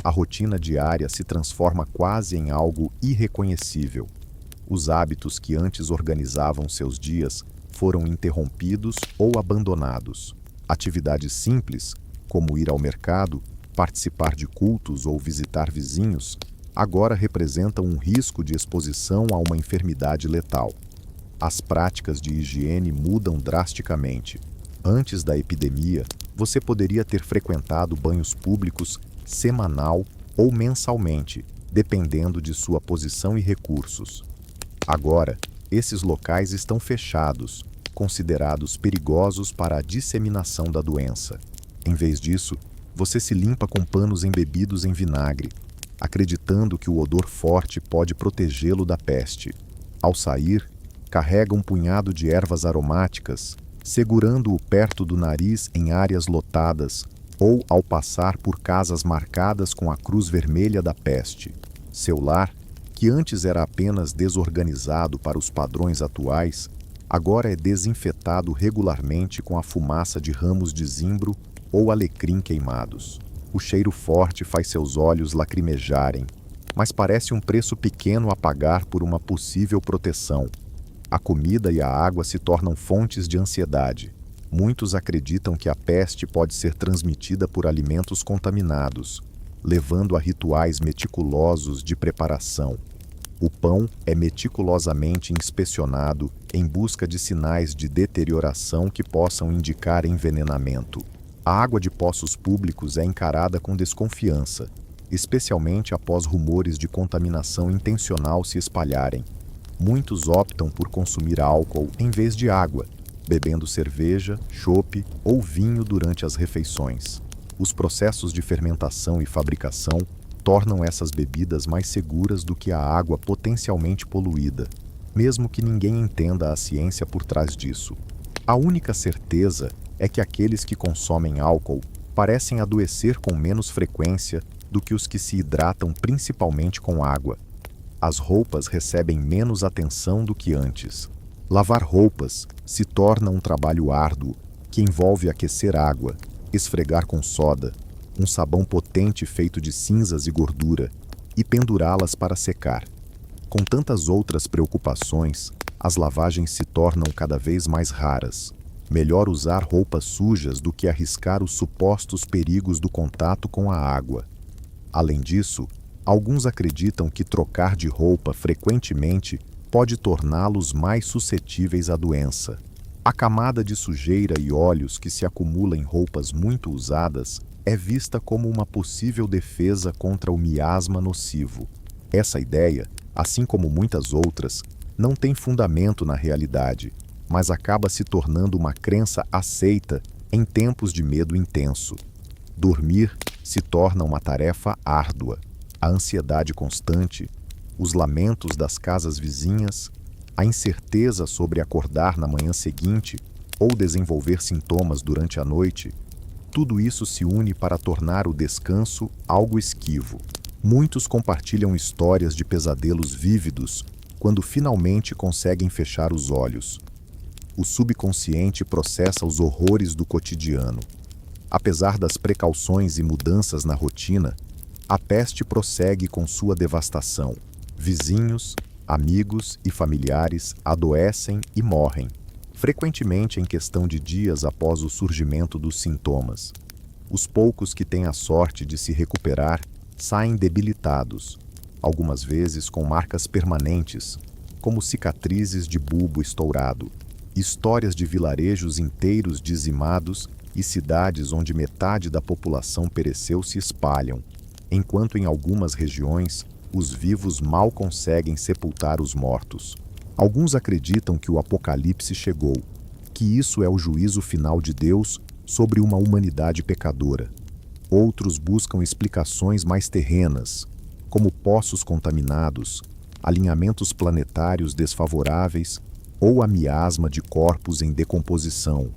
[SPEAKER 1] A rotina diária se transforma quase em algo irreconhecível. Os hábitos que antes organizavam seus dias foram interrompidos ou abandonados. Atividades simples, como ir ao mercado, participar de cultos ou visitar vizinhos, agora representam um risco de exposição a uma enfermidade letal. As práticas de higiene mudam drasticamente. Antes da epidemia, você poderia ter frequentado banhos públicos semanal ou mensalmente, dependendo de sua posição e recursos. Agora, esses locais estão fechados, considerados perigosos para a disseminação da doença. Em vez disso, você se limpa com panos embebidos em vinagre, acreditando que o odor forte pode protegê-lo da peste. Ao sair, carrega um punhado de ervas aromáticas, segurando-o perto do nariz em áreas lotadas ou ao passar por casas marcadas com a cruz vermelha da peste. Seu lar, que antes era apenas desorganizado para os padrões atuais, agora é desinfetado regularmente com a fumaça de ramos de zimbro ou alecrim queimados. O cheiro forte faz seus olhos lacrimejarem, mas parece um preço pequeno a pagar por uma possível proteção. A comida e a água se tornam fontes de ansiedade. Muitos acreditam que a peste pode ser transmitida por alimentos contaminados, levando a rituais meticulosos de preparação. O pão é meticulosamente inspecionado em busca de sinais de deterioração que possam indicar envenenamento. A água de poços públicos é encarada com desconfiança, especialmente após rumores de contaminação intencional se espalharem. Muitos optam por consumir álcool em vez de água, bebendo cerveja, chope ou vinho durante as refeições. Os processos de fermentação e fabricação tornam essas bebidas mais seguras do que a água potencialmente poluída, mesmo que ninguém entenda a ciência por trás disso. A única certeza é que aqueles que consomem álcool parecem adoecer com menos frequência do que os que se hidratam principalmente com água. As roupas recebem menos atenção do que antes. Lavar roupas se torna um trabalho árduo que envolve aquecer água, esfregar com soda, um sabão potente feito de cinzas e gordura e pendurá-las para secar. Com tantas outras preocupações, as lavagens se tornam cada vez mais raras. Melhor usar roupas sujas do que arriscar os supostos perigos do contato com a água. Além disso, alguns acreditam que trocar de roupa frequentemente pode torná-los mais suscetíveis à doença. A camada de sujeira e óleos que se acumula em roupas muito usadas é vista como uma possível defesa contra o miasma nocivo. Essa ideia, assim como muitas outras, não tem fundamento na realidade, mas acaba se tornando uma crença aceita em tempos de medo intenso. Dormir se torna uma tarefa árdua. A ansiedade constante, os lamentos das casas vizinhas, a incerteza sobre acordar na manhã seguinte ou desenvolver sintomas durante a noite, tudo isso se une para tornar o descanso algo esquivo. Muitos compartilham histórias de pesadelos vívidos quando finalmente conseguem fechar os olhos. O subconsciente processa os horrores do cotidiano. Apesar das precauções e mudanças na rotina, a peste prossegue com sua devastação. Vizinhos, amigos e familiares adoecem e morrem, frequentemente em questão de dias após o surgimento dos sintomas. Os poucos que têm a sorte de se recuperar saem debilitados, algumas vezes com marcas permanentes, como cicatrizes de bulbo estourado. Histórias de vilarejos inteiros dizimados e cidades onde metade da população pereceu se espalham, enquanto em algumas regiões os vivos mal conseguem sepultar os mortos. Alguns acreditam que o Apocalipse chegou, que isso é o juízo final de Deus sobre uma humanidade pecadora. Outros buscam explicações mais terrenas, como poços contaminados, alinhamentos planetários desfavoráveis ou a miasma de corpos em decomposição.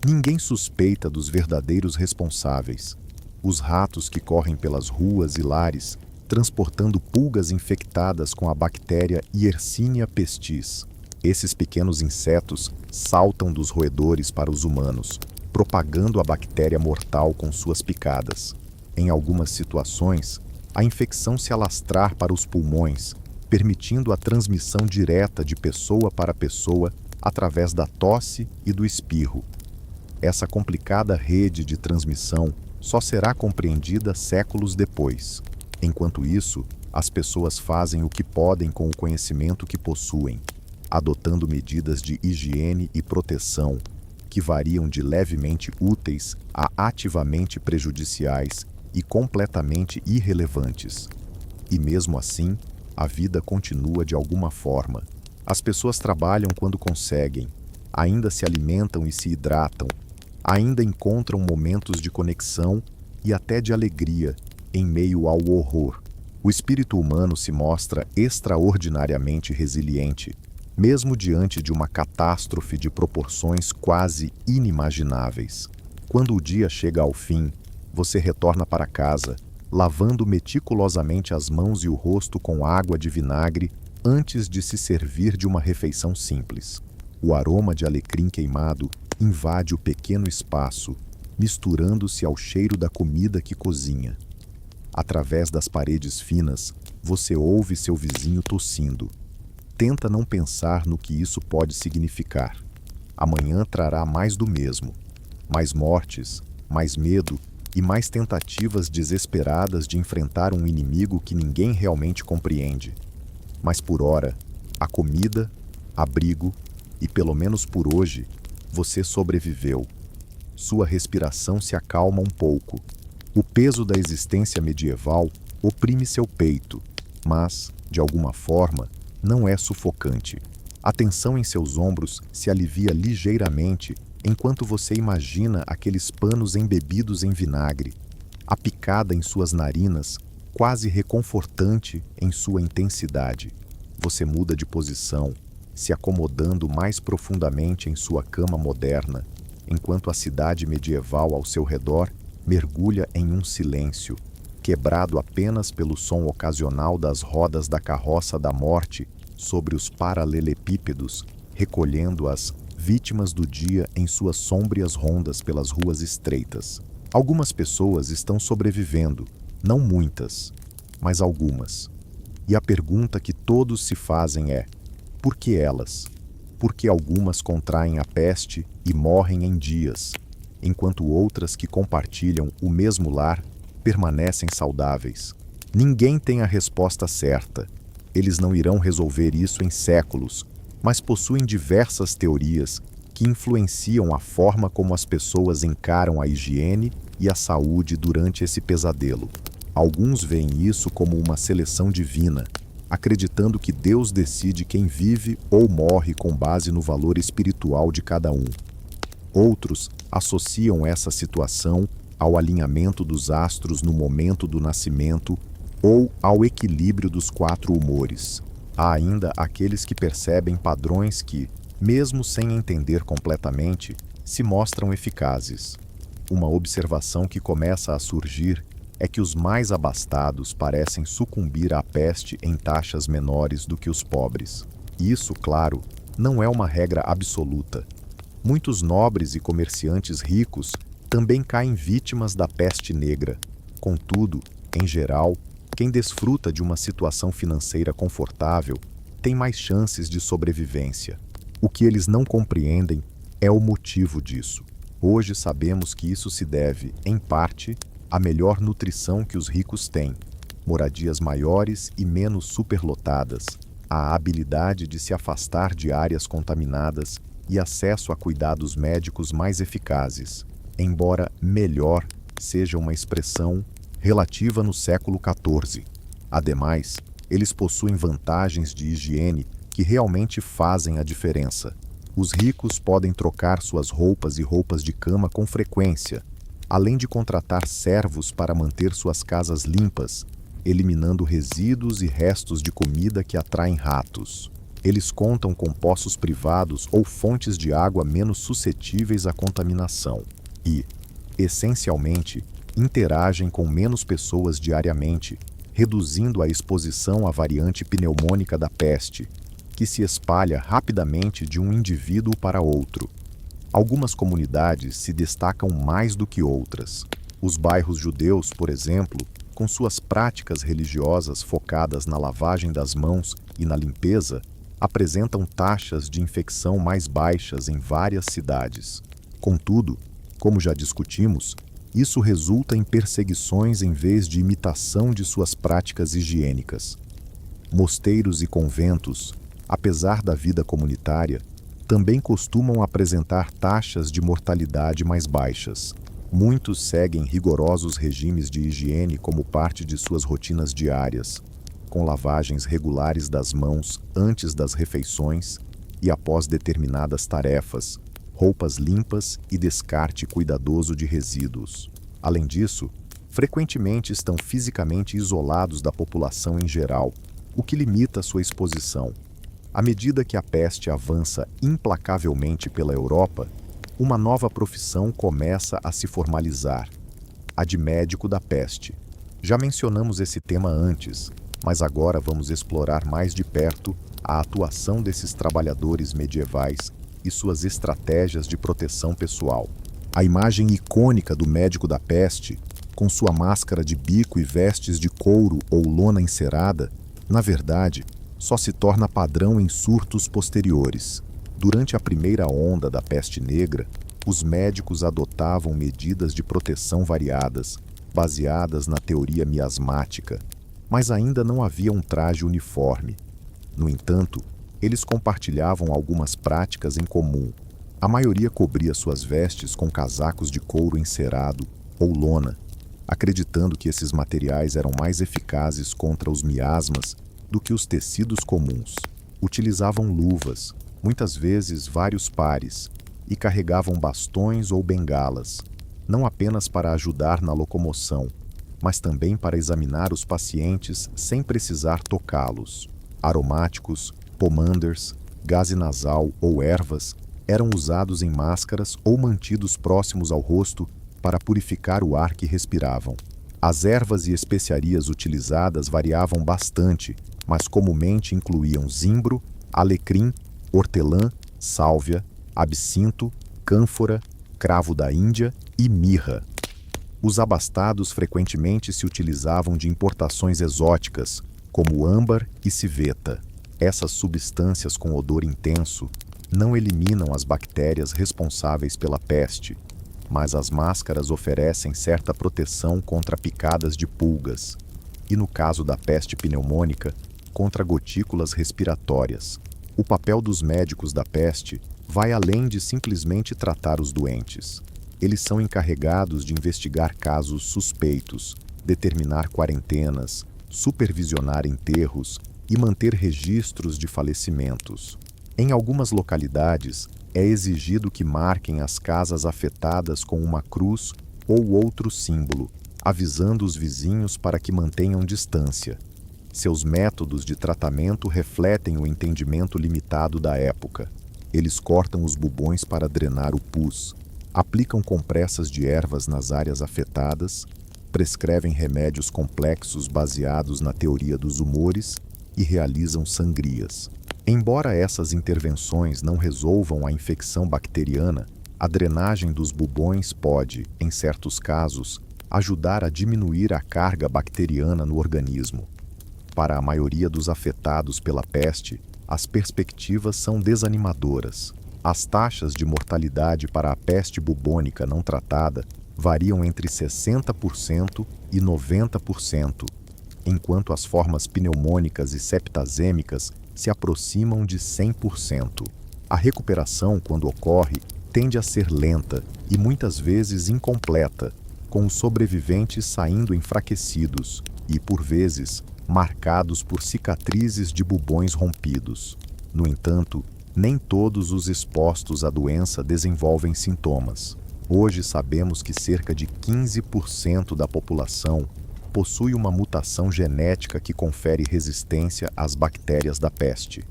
[SPEAKER 1] Ninguém suspeita dos verdadeiros responsáveis. Os ratos que correm pelas ruas e lares, transportando pulgas infectadas com a bactéria Yersinia pestis. Esses pequenos insetos saltam dos roedores para os humanos, propagando a bactéria mortal com suas picadas. Em algumas situações, a infecção se alastrar para os pulmões, permitindo a transmissão direta de pessoa para pessoa através da tosse e do espirro. Essa complicada rede de transmissão só será compreendida séculos depois. Enquanto isso, as pessoas fazem o que podem com o conhecimento que possuem, adotando medidas de higiene e proteção que variam de levemente úteis a ativamente prejudiciais e completamente irrelevantes. E mesmo assim, a vida continua de alguma forma. As pessoas trabalham quando conseguem, ainda se alimentam e se hidratam, ainda encontram momentos de conexão e até de alegria em meio ao horror. O espírito humano se mostra extraordinariamente resiliente, mesmo diante de uma catástrofe de proporções quase inimagináveis. Quando o dia chega ao fim, você retorna para casa, lavando meticulosamente as mãos e o rosto com água de vinagre antes de se servir de uma refeição simples. O aroma de alecrim queimado invade o pequeno espaço, misturando-se ao cheiro da comida que cozinha. Através das paredes finas, você ouve seu vizinho tossindo. Tenta não pensar no que isso pode significar. Amanhã trará mais do mesmo. Mais mortes, mais medo e mais tentativas desesperadas de enfrentar um inimigo que ninguém realmente compreende. Mas por ora, a comida, abrigo e, pelo menos por hoje, você sobreviveu. Sua respiração se acalma um pouco. O peso da existência medieval oprime seu peito, mas, de alguma forma, não é sufocante. A tensão em seus ombros se alivia ligeiramente enquanto você imagina aqueles panos embebidos em vinagre, a picada em suas narinas, quase reconfortante em sua intensidade. Você muda de posição, se acomodando mais profundamente em sua cama moderna, enquanto a cidade medieval ao seu redor mergulha em um silêncio, quebrado apenas pelo som ocasional das rodas da carroça da morte sobre os paralelepípedos, recolhendo as vítimas do dia em suas sômbrias rondas pelas ruas estreitas. Algumas pessoas estão sobrevivendo, não muitas, mas algumas. E a pergunta que todos se fazem é: por que elas? Por que algumas contraem a peste e morrem em dias, enquanto outras que compartilham o mesmo lar permanecem saudáveis? Ninguém tem a resposta certa. Eles não irão resolver isso em séculos, mas possuem diversas teorias que influenciam a forma como as pessoas encaram a higiene e a saúde durante esse pesadelo. Alguns veem isso como uma seleção divina, acreditando que Deus decide quem vive ou morre com base no valor espiritual de cada um. Outros associam essa situação ao alinhamento dos astros no momento do nascimento ou ao equilíbrio dos quatro humores. Há ainda aqueles que percebem padrões que, mesmo sem entender completamente, se mostram eficazes. Uma observação que começa a surgir é que os mais abastados parecem sucumbir à peste em taxas menores do que os pobres. Isso, claro, não é uma regra absoluta. Muitos nobres e comerciantes ricos também caem vítimas da peste negra. Contudo, em geral, quem desfruta de uma situação financeira confortável tem mais chances de sobrevivência. O que eles não compreendem é o motivo disso. Hoje sabemos que isso se deve, em parte, à melhor nutrição que os ricos têm, moradias maiores e menos superlotadas, a habilidade de se afastar de áreas contaminadas e acesso a cuidados médicos mais eficazes, embora melhor seja uma expressão relativa no século XIV. Ademais, eles possuem vantagens de higiene que realmente fazem a diferença. Os ricos podem trocar suas roupas e roupas de cama com frequência, além de contratar servos para manter suas casas limpas, eliminando resíduos e restos de comida que atraem ratos. Eles contam com poços privados ou fontes de água menos suscetíveis à contaminação e, essencialmente, interagem com menos pessoas diariamente, reduzindo a exposição à variante pneumônica da peste, que se espalha rapidamente de um indivíduo para outro. Algumas comunidades se destacam mais do que outras. Os bairros judeus, por exemplo, com suas práticas religiosas focadas na lavagem das mãos e na limpeza, apresentam taxas de infecção mais baixas em várias cidades. Contudo, como já discutimos, isso resulta em perseguições em vez de imitação de suas práticas higiênicas. Mosteiros e conventos, apesar da vida comunitária, também costumam apresentar taxas de mortalidade mais baixas. Muitos seguem rigorosos regimes de higiene como parte de suas rotinas diárias, com lavagens regulares das mãos antes das refeições e após determinadas tarefas, roupas limpas e descarte cuidadoso de resíduos. Além disso, frequentemente estão fisicamente isolados da população em geral, o que limita sua exposição. À medida que a peste avança implacavelmente pela Europa, uma nova profissão começa a se formalizar: a de médico da peste. Já mencionamos esse tema antes, mas agora vamos explorar mais de perto a atuação desses trabalhadores medievais e suas estratégias de proteção pessoal. A imagem icônica do médico da peste, com sua máscara de bico e vestes de couro ou lona encerada, na verdade, só se torna padrão em surtos posteriores. Durante a primeira onda da peste negra, os médicos adotavam medidas de proteção variadas, baseadas na teoria miasmática, mas ainda não havia um traje uniforme. No entanto, eles compartilhavam algumas práticas em comum. A maioria cobria suas vestes com casacos de couro encerado ou lona, acreditando que esses materiais eram mais eficazes contra os miasmas do que os tecidos comuns. Utilizavam luvas, muitas vezes vários pares, e carregavam bastões ou bengalas, não apenas para ajudar na locomoção, mas também para examinar os pacientes sem precisar tocá-los. Aromáticos, pomanders, gás nasal ou ervas eram usados em máscaras ou mantidos próximos ao rosto para purificar o ar que respiravam. As ervas e especiarias utilizadas variavam bastante, mas comumente incluíam zimbro, alecrim, hortelã, sálvia, absinto, cânfora, cravo da Índia e mirra. Os abastados frequentemente se utilizavam de importações exóticas, como âmbar e civeta. Essas substâncias com odor intenso não eliminam as bactérias responsáveis pela peste, mas as máscaras oferecem certa proteção contra picadas de pulgas e, no caso da peste pneumônica, contra gotículas respiratórias. O papel dos médicos da peste vai além de simplesmente tratar os doentes. Eles são encarregados de investigar casos suspeitos, determinar quarentenas, supervisionar enterros e manter registros de falecimentos. Em algumas localidades, é exigido que marquem as casas afetadas com uma cruz ou outro símbolo, avisando os vizinhos para que mantenham distância. Seus métodos de tratamento refletem o entendimento limitado da época. Eles cortam os bubões para drenar o pus, aplicam compressas de ervas nas áreas afetadas, prescrevem remédios complexos baseados na teoria dos humores e realizam sangrias. Embora essas intervenções não resolvam a infecção bacteriana, a drenagem dos bubões pode, em certos casos, ajudar a diminuir a carga bacteriana no organismo. Para a maioria dos afetados pela peste, as perspectivas são desanimadoras. As taxas de mortalidade para a peste bubônica não tratada variam entre 60% e 90%, enquanto as formas pneumônicas e septazêmicas se aproximam de 100%. A recuperação, quando ocorre, tende a ser lenta e muitas vezes incompleta, com os sobreviventes saindo enfraquecidos e, por vezes, marcados por cicatrizes de bubões rompidos. No entanto, nem todos os expostos à doença desenvolvem sintomas. Hoje sabemos que cerca de 15% da população possui uma mutação genética que confere resistência às bactérias da peste.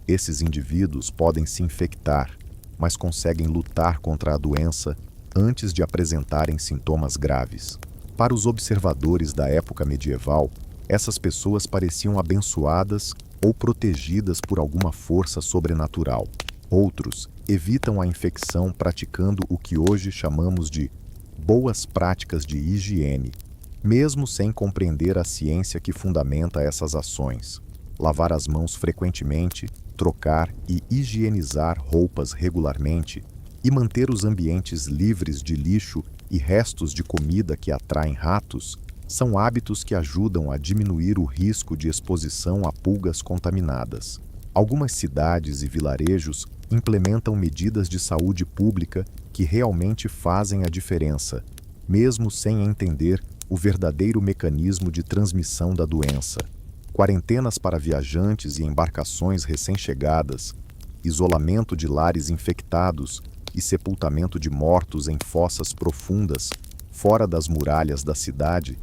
[SPEAKER 1] Esses indivíduos podem se infectar, mas conseguem lutar contra a doença antes de apresentarem sintomas graves. Para os observadores da época medieval, essas pessoas pareciam abençoadas ou protegidas por alguma força sobrenatural. Outros evitam a infecção praticando o que hoje chamamos de boas práticas de higiene, mesmo sem compreender a ciência que fundamenta essas ações. Lavar as mãos frequentemente, trocar e higienizar roupas regularmente e manter os ambientes livres de lixo e restos de comida que atraem ratos são hábitos que ajudam a diminuir o risco de exposição a pulgas contaminadas. Algumas cidades e vilarejos implementam medidas de saúde pública que realmente fazem a diferença, mesmo sem entender o verdadeiro mecanismo de transmissão da doença. Quarentenas para viajantes e embarcações recém-chegadas, isolamento de lares infectados e sepultamento de mortos em fossas profundas, fora das muralhas da cidade,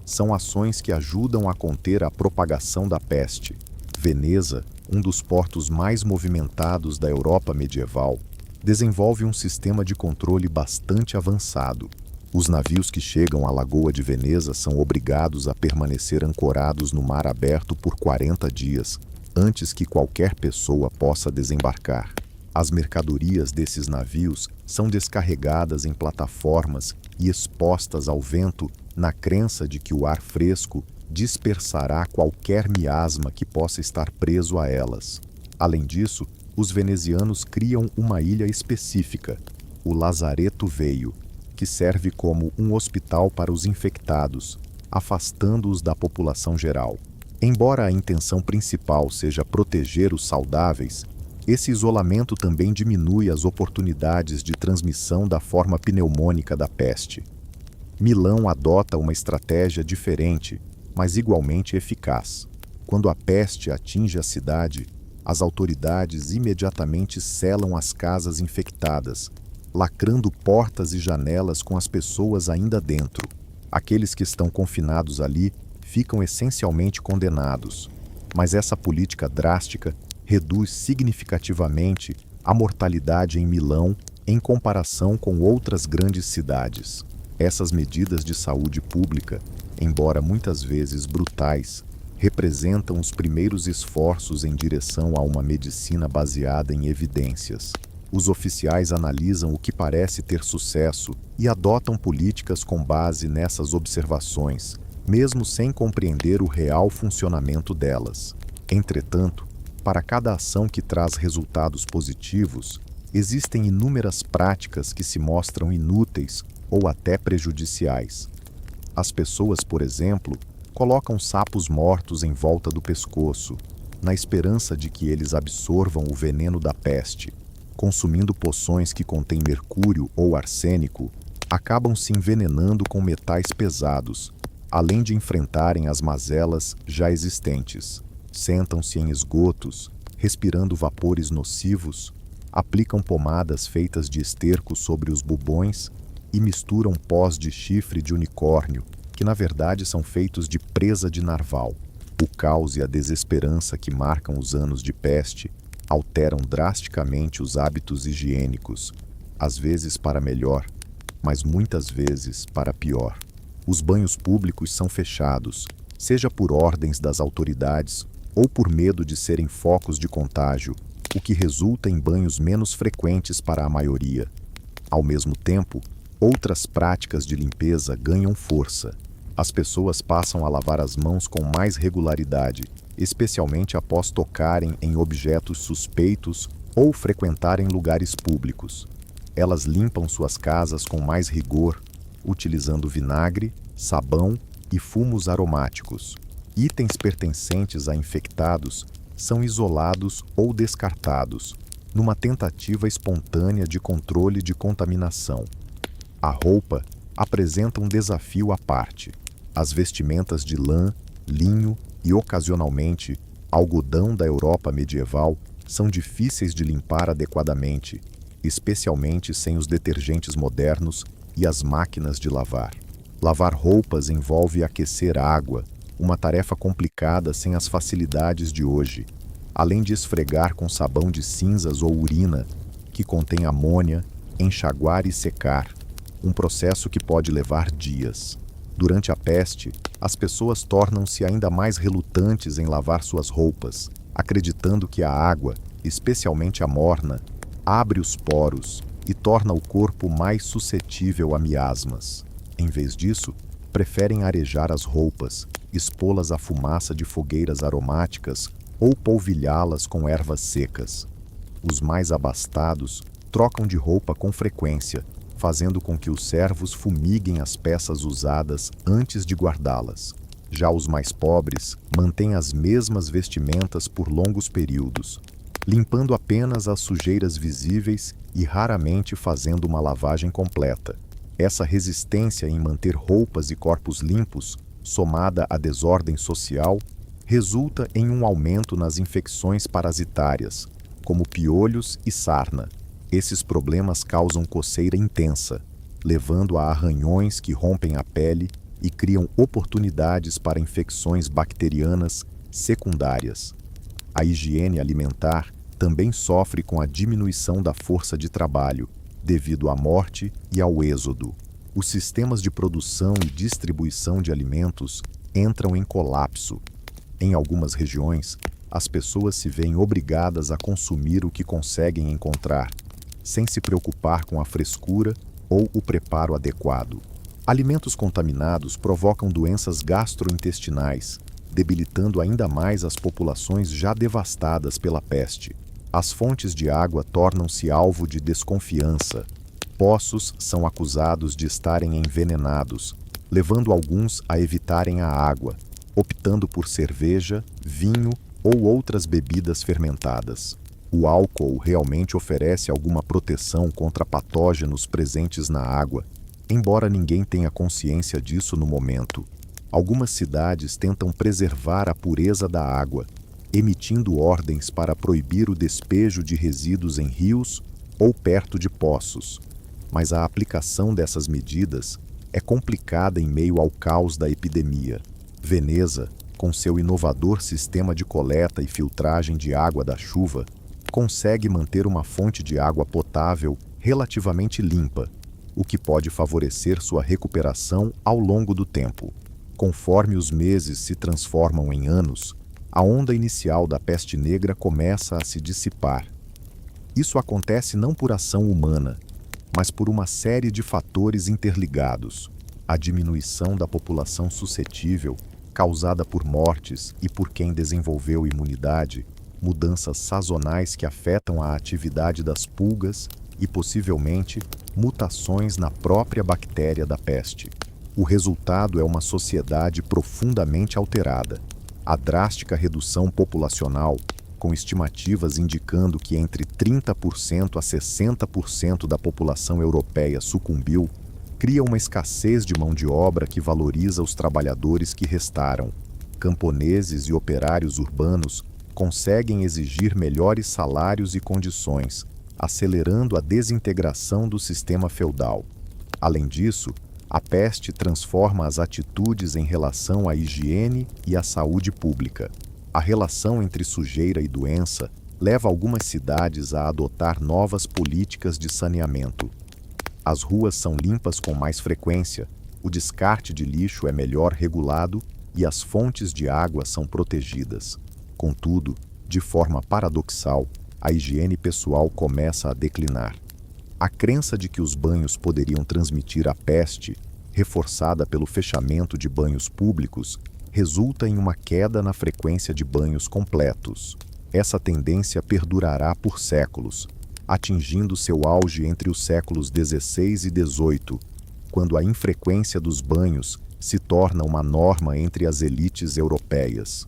[SPEAKER 1] são ações que ajudam a conter a propagação da peste. Veneza, um dos portos mais movimentados da Europa medieval, desenvolve um sistema de controle bastante avançado. Os navios que chegam à Lagoa de Veneza são obrigados a permanecer ancorados no mar aberto por 40 dias, antes que qualquer pessoa possa desembarcar. As mercadorias desses navios são descarregadas em plataformas e expostas ao vento na crença de que o ar fresco dispersará qualquer miasma que possa estar preso a elas. Além disso, os venezianos criam uma ilha específica, o Lazareto Veio, que serve como um hospital para os infectados, afastando-os da população geral. Embora a intenção principal seja proteger os saudáveis, esse isolamento também diminui as oportunidades de transmissão da forma pneumônica da peste. Milão adota uma estratégia diferente, mas igualmente eficaz. Quando a peste atinge a cidade, as autoridades imediatamente selam as casas infectadas, lacrando portas e janelas com as pessoas ainda dentro. Aqueles que estão confinados ali ficam essencialmente condenados, mas essa política drástica reduz significativamente a mortalidade em Milão em comparação com outras grandes cidades. Essas medidas de saúde pública, embora muitas vezes brutais, representam os primeiros esforços em direção a uma medicina baseada em evidências. Os oficiais analisam o que parece ter sucesso e adotam políticas com base nessas observações, mesmo sem compreender o real funcionamento delas. Entretanto, para cada ação que traz resultados positivos, existem inúmeras práticas que se mostram inúteis ou até prejudiciais. As pessoas, por exemplo, colocam sapos mortos em volta do pescoço, na esperança de que eles absorvam o veneno da peste. Consumindo poções que contêm mercúrio ou arsênico, acabam se envenenando com metais pesados, além de enfrentarem as mazelas já existentes. Sentam-se em esgotos, respirando vapores nocivos, aplicam pomadas feitas de esterco sobre os bubões e misturam pós de chifre de unicórnio, que na verdade são feitos de presa de narval. O caos e a desesperança que marcam os anos de peste alteram drasticamente os hábitos higiênicos, às vezes para melhor, mas muitas vezes para pior. Os banhos públicos são fechados, seja por ordens das autoridades ou por medo de serem focos de contágio, o que resulta em banhos menos frequentes para a maioria. Ao mesmo tempo, outras práticas de limpeza ganham força. As pessoas passam a lavar as mãos com mais regularidade, especialmente após tocarem em objetos suspeitos ou frequentarem lugares públicos. Elas limpam suas casas com mais rigor, utilizando vinagre, sabão e fumos aromáticos. Itens pertencentes a infectados são isolados ou descartados, numa tentativa espontânea de controle de contaminação. A roupa apresenta um desafio à parte. As vestimentas de lã, linho e, ocasionalmente, algodão da Europa medieval são difíceis de limpar adequadamente, especialmente sem os detergentes modernos e as máquinas de lavar. Lavar roupas envolve aquecer água, uma tarefa complicada sem as facilidades de hoje, além de esfregar com sabão de cinzas ou urina, que contém amônia, enxaguar e secar, um processo que pode levar dias. Durante a peste, as pessoas tornam-se ainda mais relutantes em lavar suas roupas, acreditando que a água, especialmente a morna, abre os poros e torna o corpo mais suscetível a miasmas. Em vez disso, preferem arejar as roupas, expô-las à fumaça de fogueiras aromáticas ou polvilhá-las com ervas secas. Os mais abastados trocam de roupa com frequência, fazendo com que os servos fumiguem as peças usadas antes de guardá-las. Já os mais pobres mantêm as mesmas vestimentas por longos períodos, limpando apenas as sujeiras visíveis e raramente fazendo uma lavagem completa. Essa resistência em manter roupas e corpos limpos, somada à desordem social, resulta em um aumento nas infecções parasitárias, como piolhos e sarna. Esses problemas causam coceira intensa, levando a arranhões que rompem a pele e criam oportunidades para infecções bacterianas secundárias. A higiene alimentar também sofre com a diminuição da força de trabalho, devido à morte e ao êxodo. Os sistemas de produção e distribuição de alimentos entram em colapso. Em algumas regiões, as pessoas se veem obrigadas a consumir o que conseguem encontrar, sem se preocupar com a frescura ou o preparo adequado. Alimentos contaminados provocam doenças gastrointestinais, debilitando ainda mais as populações já devastadas pela peste. As fontes de água tornam-se alvo de desconfiança. Poços são acusados de estarem envenenados, levando alguns a evitarem a água, optando por cerveja, vinho ou outras bebidas fermentadas. O álcool realmente oferece alguma proteção contra patógenos presentes na água, embora ninguém tenha consciência disso no momento. Algumas cidades tentam preservar a pureza da água, emitindo ordens para proibir o despejo de resíduos em rios ou perto de poços. Mas a aplicação dessas medidas é complicada em meio ao caos da epidemia. Veneza, com seu inovador sistema de coleta e filtragem de água da chuva, consegue manter uma fonte de água potável relativamente limpa, o que pode favorecer sua recuperação ao longo do tempo. Conforme os meses se transformam em anos, a onda inicial da peste negra começa a se dissipar. Isso acontece não por ação humana, mas por uma série de fatores interligados. A diminuição da população suscetível, causada por mortes e por quem desenvolveu imunidade, mudanças sazonais que afetam a atividade das pulgas e, possivelmente, mutações na própria bactéria da peste. O resultado é uma sociedade profundamente alterada. A drástica redução populacional, com estimativas indicando que entre 30% a 60% da população europeia sucumbiu, cria uma escassez de mão de obra que valoriza os trabalhadores que restaram. Camponeses e operários urbanos conseguem exigir melhores salários e condições, acelerando a desintegração do sistema feudal. Além disso, a peste transforma as atitudes em relação à higiene e à saúde pública. A relação entre sujeira e doença leva algumas cidades a adotar novas políticas de saneamento. As ruas são limpas com mais frequência, o descarte de lixo é melhor regulado e as fontes de água são protegidas. Contudo, de forma paradoxal, a higiene pessoal começa a declinar. A crença de que os banhos poderiam transmitir a peste, reforçada pelo fechamento de banhos públicos, resulta em uma queda na frequência de banhos completos. Essa tendência perdurará por séculos, atingindo seu auge entre os séculos XVI e XVIII, quando a infrequência dos banhos se torna uma norma entre as elites europeias.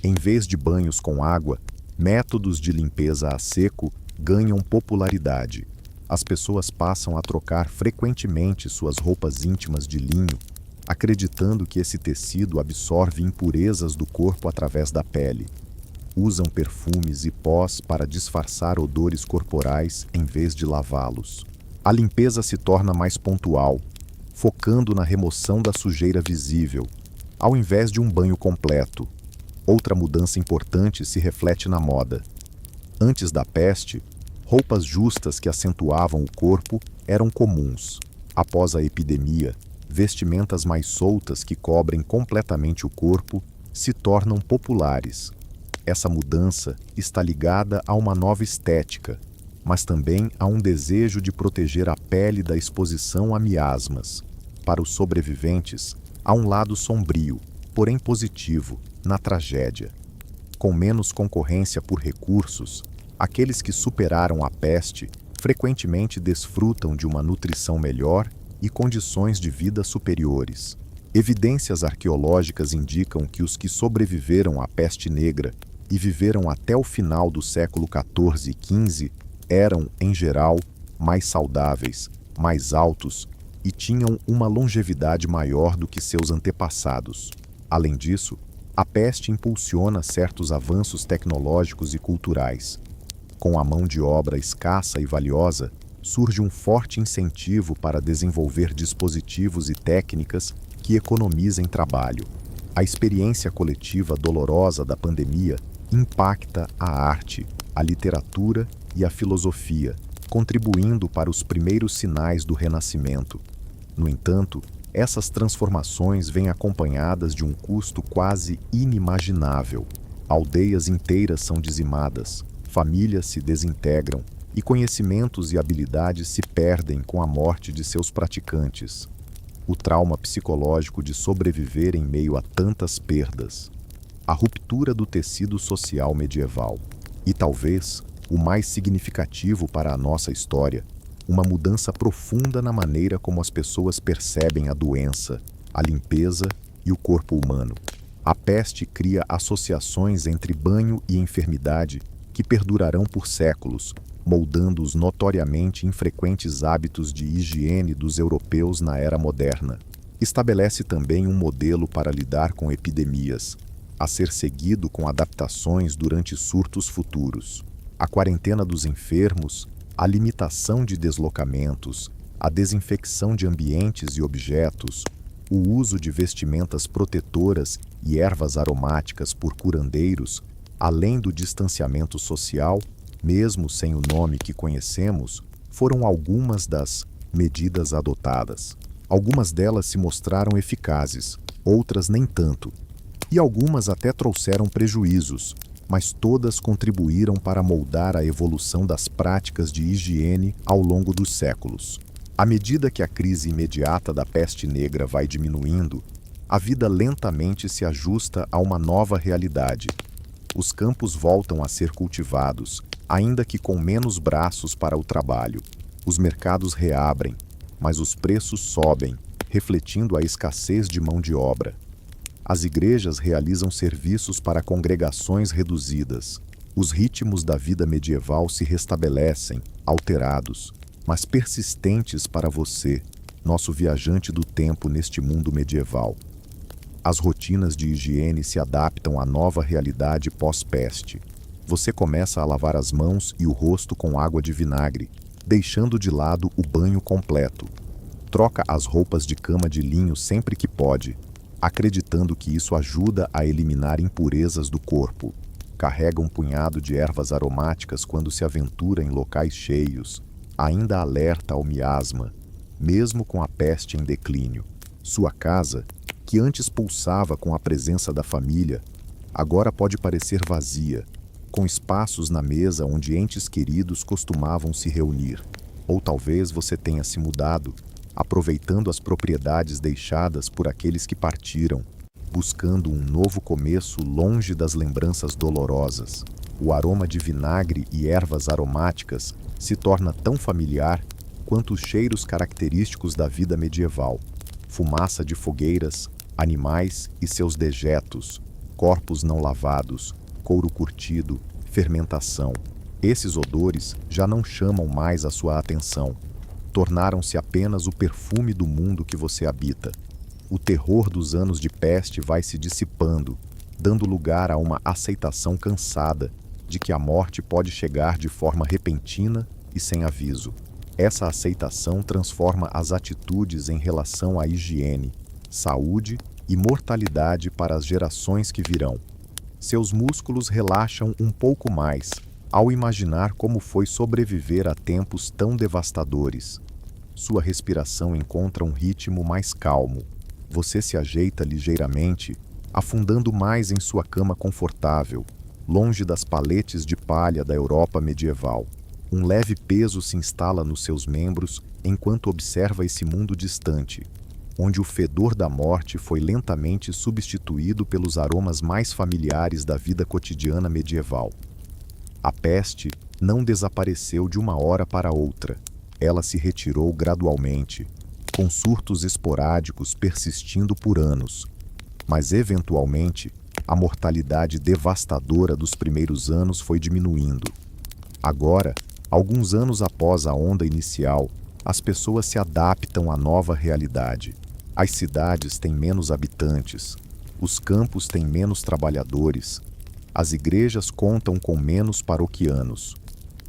[SPEAKER 1] Em vez de banhos com água, métodos de limpeza a seco ganham popularidade. As pessoas passam a trocar frequentemente suas roupas íntimas de linho, acreditando que esse tecido absorve impurezas do corpo através da pele. Usam perfumes e pós para disfarçar odores corporais em vez de lavá-los. A limpeza se torna mais pontual, focando na remoção da sujeira visível, ao invés de um banho completo. Outra mudança importante se reflete na moda. Antes da peste, roupas justas que acentuavam o corpo eram comuns. Após a epidemia, vestimentas mais soltas que cobrem completamente o corpo se tornam populares. Essa mudança está ligada a uma nova estética, mas também a um desejo de proteger a pele da exposição a miasmas. Para os sobreviventes, há um lado sombrio, porém positivo, na tragédia. Com menos concorrência por recursos, aqueles que superaram a peste frequentemente desfrutam de uma nutrição melhor e condições de vida superiores. Evidências arqueológicas indicam que os que sobreviveram à peste negra e viveram até o final do século XIV e XV eram, em geral, mais saudáveis, mais altos e tinham uma longevidade maior do que seus antepassados. Além disso, a peste impulsiona certos avanços tecnológicos e culturais. Com a mão de obra escassa e valiosa, surge um forte incentivo para desenvolver dispositivos e técnicas que economizem trabalho. A experiência coletiva dolorosa da pandemia impacta a arte, a literatura e a filosofia, contribuindo para os primeiros sinais do renascimento. No entanto, essas transformações vêm acompanhadas de um custo quase inimaginável. Aldeias inteiras são dizimadas, famílias se desintegram e conhecimentos e habilidades se perdem com a morte de seus praticantes. O trauma psicológico de sobreviver em meio a tantas perdas. A ruptura do tecido social medieval. E talvez, o mais significativo para a nossa história, uma mudança profunda na maneira como as pessoas percebem a doença, a limpeza e o corpo humano. A peste cria associações entre banho e enfermidade que perdurarão por séculos, moldando os notoriamente infrequentes hábitos de higiene dos europeus na era moderna. Estabelece também um modelo para lidar com epidemias, a ser seguido com adaptações durante surtos futuros. A quarentena dos enfermos, a limitação de deslocamentos, a desinfecção de ambientes e objetos, o uso de vestimentas protetoras e ervas aromáticas por curandeiros, além do distanciamento social, mesmo sem o nome que conhecemos, foram algumas das medidas adotadas. Algumas delas se mostraram eficazes, outras nem tanto, e algumas até trouxeram prejuízos, mas todas contribuíram para moldar a evolução das práticas de higiene ao longo dos séculos. À medida que a crise imediata da peste negra vai diminuindo, a vida lentamente se ajusta a uma nova realidade. Os campos voltam a ser cultivados, ainda que com menos braços para o trabalho. Os mercados reabrem, mas os preços sobem, refletindo a escassez de mão de obra. As igrejas realizam serviços para congregações reduzidas. Os ritmos da vida medieval se restabelecem, alterados, mas persistentes para você, nosso viajante do tempo neste mundo medieval. As rotinas de higiene se adaptam à nova realidade pós-peste. Você começa a lavar as mãos e o rosto com água de vinagre, deixando de lado o banho completo. Troca as roupas de cama de linho sempre que pode, acreditando que isso ajuda a eliminar impurezas do corpo. Carrega um punhado de ervas aromáticas quando se aventura em locais cheios, ainda alerta ao miasma, mesmo com a peste em declínio. Sua casa, que antes pulsava com a presença da família, agora pode parecer vazia, com espaços na mesa onde entes queridos costumavam se reunir. Ou talvez você tenha se mudado, aproveitando as propriedades deixadas por aqueles que partiram, buscando um novo começo longe das lembranças dolorosas. O aroma de vinagre e ervas aromáticas se torna tão familiar quanto os cheiros característicos da vida medieval. Fumaça de fogueiras, animais e seus dejetos, corpos não lavados, couro curtido, fermentação. Esses odores já não chamam mais a sua atenção. Tornaram-se apenas o perfume do mundo que você habita. O terror dos anos de peste vai se dissipando, dando lugar a uma aceitação cansada de que a morte pode chegar de forma repentina e sem aviso. Essa aceitação transforma as atitudes em relação à higiene, saúde e mortalidade para as gerações que virão. Seus músculos relaxam um pouco mais ao imaginar como foi sobreviver a tempos tão devastadores. Sua respiração encontra um ritmo mais calmo. Você se ajeita ligeiramente, afundando mais em sua cama confortável, longe das paletes de palha da Europa medieval. Um leve peso se instala nos seus membros enquanto observa esse mundo distante, onde o fedor da morte foi lentamente substituído pelos aromas mais familiares da vida cotidiana medieval. A peste não desapareceu de uma hora para outra. Ela se retirou gradualmente, com surtos esporádicos persistindo por anos. Mas, eventualmente, a mortalidade devastadora dos primeiros anos foi diminuindo. Agora, alguns anos após a onda inicial, as pessoas se adaptam à nova realidade. As cidades têm menos habitantes, os campos têm menos trabalhadores, as igrejas contam com menos paroquianos.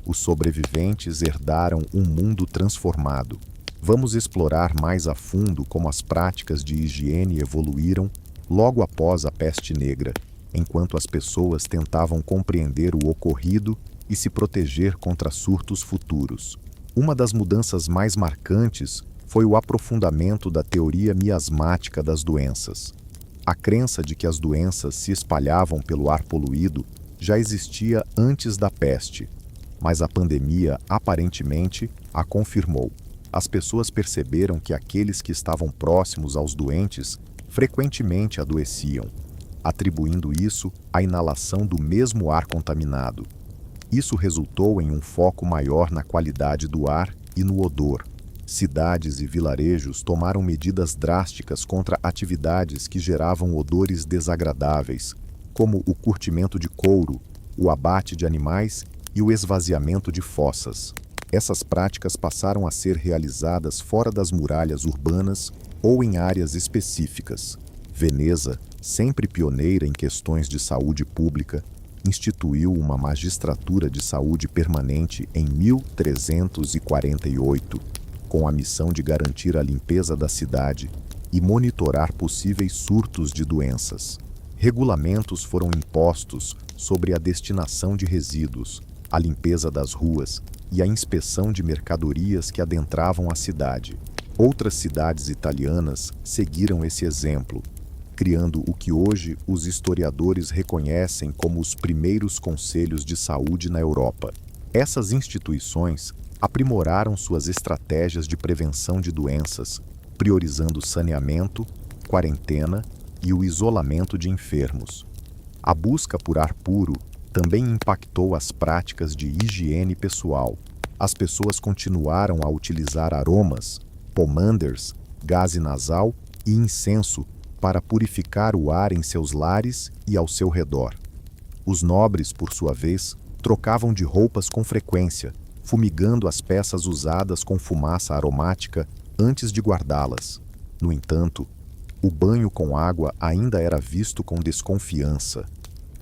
[SPEAKER 1] Os sobreviventes herdaram um mundo transformado. Vamos explorar mais a fundo como as práticas de higiene evoluíram logo após a peste negra, enquanto as pessoas tentavam compreender o ocorrido e se proteger contra surtos futuros. Uma das mudanças mais marcantes foi o aprofundamento da teoria miasmática das doenças. A crença de que as doenças se espalhavam pelo ar poluído já existia antes da peste, mas a pandemia aparentemente a confirmou. As pessoas perceberam que aqueles que estavam próximos aos doentes frequentemente adoeciam, atribuindo isso à inalação do mesmo ar contaminado. Isso resultou em um foco maior na qualidade do ar e no odor. Cidades e vilarejos tomaram medidas drásticas contra atividades que geravam odores desagradáveis, como o curtimento de couro, o abate de animais e o esvaziamento de fossas. Essas práticas passaram a ser realizadas fora das muralhas urbanas ou em áreas específicas. Veneza, sempre pioneira em questões de saúde pública, instituiu uma magistratura de saúde permanente em 1348, com a missão de garantir a limpeza da cidade e monitorar possíveis surtos de doenças. Regulamentos foram impostos sobre a destinação de resíduos, a limpeza das ruas e a inspeção de mercadorias que adentravam a cidade. Outras cidades italianas seguiram esse exemplo, criando o que hoje os historiadores reconhecem como os primeiros conselhos de saúde na Europa. Essas instituições aprimoraram suas estratégias de prevenção de doenças, priorizando saneamento, quarentena e o isolamento de enfermos. A busca por ar puro também impactou as práticas de higiene pessoal. As pessoas continuaram a utilizar aromas, pomanders, gaze nasal e incenso para purificar o ar em seus lares e ao seu redor. Os nobres, por sua vez, trocavam de roupas com frequência, fumigando as peças usadas com fumaça aromática antes de guardá-las. No entanto, o banho com água ainda era visto com desconfiança.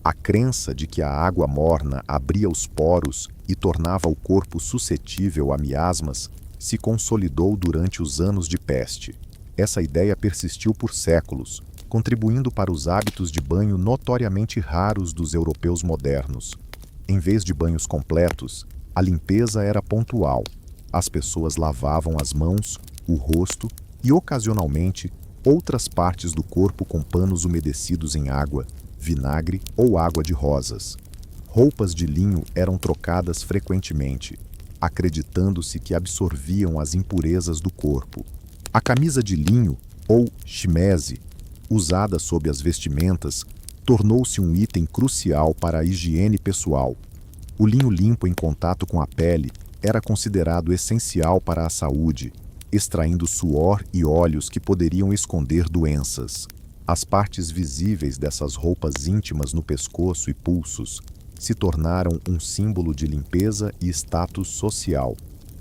[SPEAKER 1] A crença de que a água morna abria os poros e tornava o corpo suscetível a miasmas se consolidou durante os anos de peste. Essa ideia persistiu por séculos, contribuindo para os hábitos de banho notoriamente raros dos europeus modernos. Em vez de banhos completos, a limpeza era pontual. As pessoas lavavam as mãos, o rosto e, ocasionalmente, outras partes do corpo com panos umedecidos em água, vinagre ou água de rosas. Roupas de linho eram trocadas frequentemente, acreditando-se que absorviam as impurezas do corpo. A camisa de linho, ou chimese, usada sob as vestimentas, tornou-se um item crucial para a higiene pessoal. O linho limpo em contato com a pele era considerado essencial para a saúde, extraindo suor e óleos que poderiam esconder doenças. As partes visíveis dessas roupas íntimas no pescoço e pulsos se tornaram um símbolo de limpeza e status social.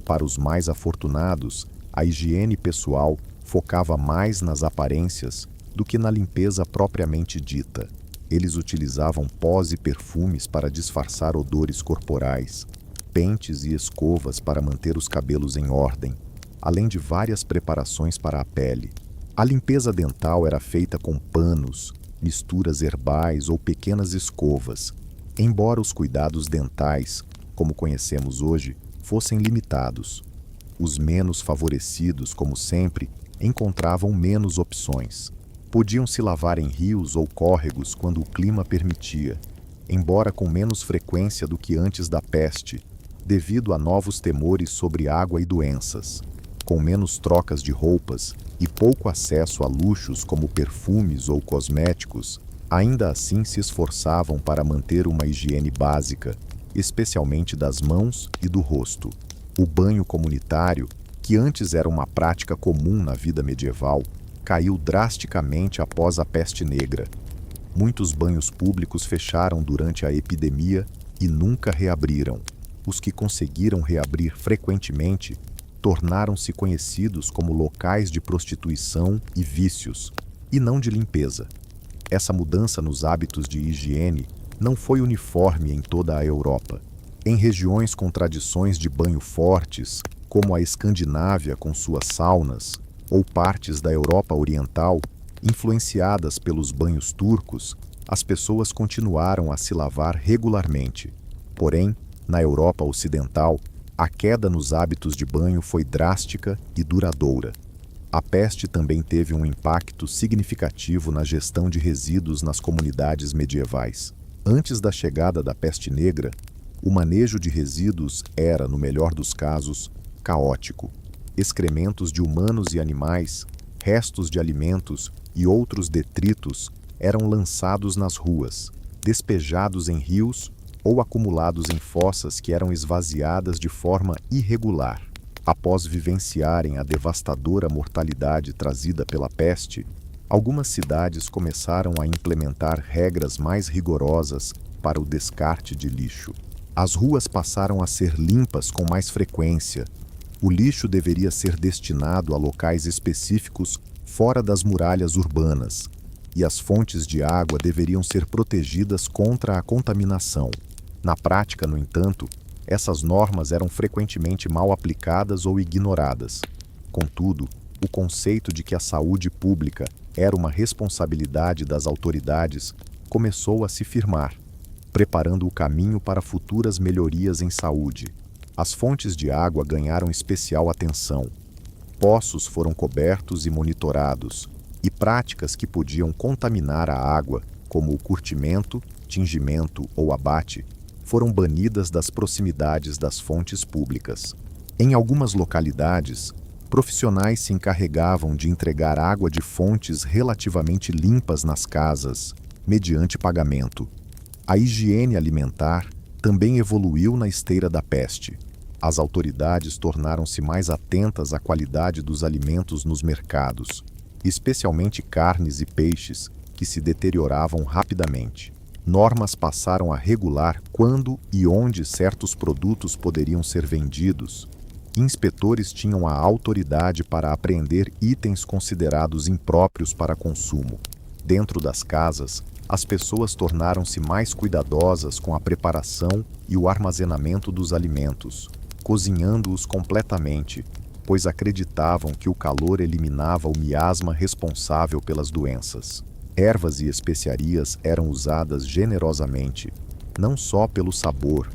[SPEAKER 1] Para os mais afortunados, a higiene pessoal focava mais nas aparências do que na limpeza propriamente dita. Eles utilizavam pós e perfumes para disfarçar odores corporais, pentes e escovas para manter os cabelos em ordem, além de várias preparações para a pele. A limpeza dental era feita com panos, misturas herbais ou pequenas escovas, embora os cuidados dentais, como conhecemos hoje, fossem limitados. Os menos favorecidos, como sempre, encontravam menos opções. Podiam se lavar em rios ou córregos quando o clima permitia, embora com menos frequência do que antes da peste, devido a novos temores sobre água e doenças. Com menos trocas de roupas e pouco acesso a luxos como perfumes ou cosméticos, ainda assim se esforçavam para manter uma higiene básica, especialmente das mãos e do rosto. O banho comunitário, que antes era uma prática comum na vida medieval, caiu drasticamente após a peste negra. Muitos banhos públicos fecharam durante a epidemia e nunca reabriram. Os que conseguiram reabrir frequentemente tornaram-se conhecidos como locais de prostituição e vícios, e não de limpeza. Essa mudança nos hábitos de higiene não foi uniforme em toda a Europa. Em regiões com tradições de banho fortes, como a Escandinávia com suas saunas, ou partes da Europa Oriental, influenciadas pelos banhos turcos, as pessoas continuaram a se lavar regularmente. Porém, na Europa Ocidental, a queda nos hábitos de banho foi drástica e duradoura. A peste também teve um impacto significativo na gestão de resíduos nas comunidades medievais. Antes da chegada da peste negra, o manejo de resíduos era, no melhor dos casos, caótico. Excrementos de humanos e animais, restos de alimentos e outros detritos eram lançados nas ruas, despejados em rios ou acumulados em fossas que eram esvaziadas de forma irregular. Após vivenciarem a devastadora mortalidade trazida pela peste, algumas cidades começaram a implementar regras mais rigorosas para o descarte de lixo. As ruas passaram a ser limpas com mais frequência. O lixo deveria ser destinado a locais específicos fora das muralhas urbanas, e as fontes de água deveriam ser protegidas contra a contaminação. Na prática, no entanto, essas normas eram frequentemente mal aplicadas ou ignoradas. Contudo, o conceito de que a saúde pública era uma responsabilidade das autoridades começou a se firmar, preparando o caminho para futuras melhorias em saúde. As fontes de água ganharam especial atenção. Poços foram cobertos e monitorados, e práticas que podiam contaminar a água, como o curtimento, tingimento ou abate, foram banidas das proximidades das fontes públicas. Em algumas localidades, profissionais se encarregavam de entregar água de fontes relativamente limpas nas casas, mediante pagamento. A higiene alimentar também evoluiu na esteira da peste. As autoridades tornaram-se mais atentas à qualidade dos alimentos nos mercados, especialmente carnes e peixes, que se deterioravam rapidamente. Normas passaram a regular quando e onde certos produtos poderiam ser vendidos. Inspetores tinham a autoridade para apreender itens considerados impróprios para consumo. Dentro das casas, as pessoas tornaram-se mais cuidadosas com a preparação e o armazenamento dos alimentos, cozinhando-os completamente, pois acreditavam que o calor eliminava o miasma responsável pelas doenças. Ervas e especiarias eram usadas generosamente, não só pelo sabor,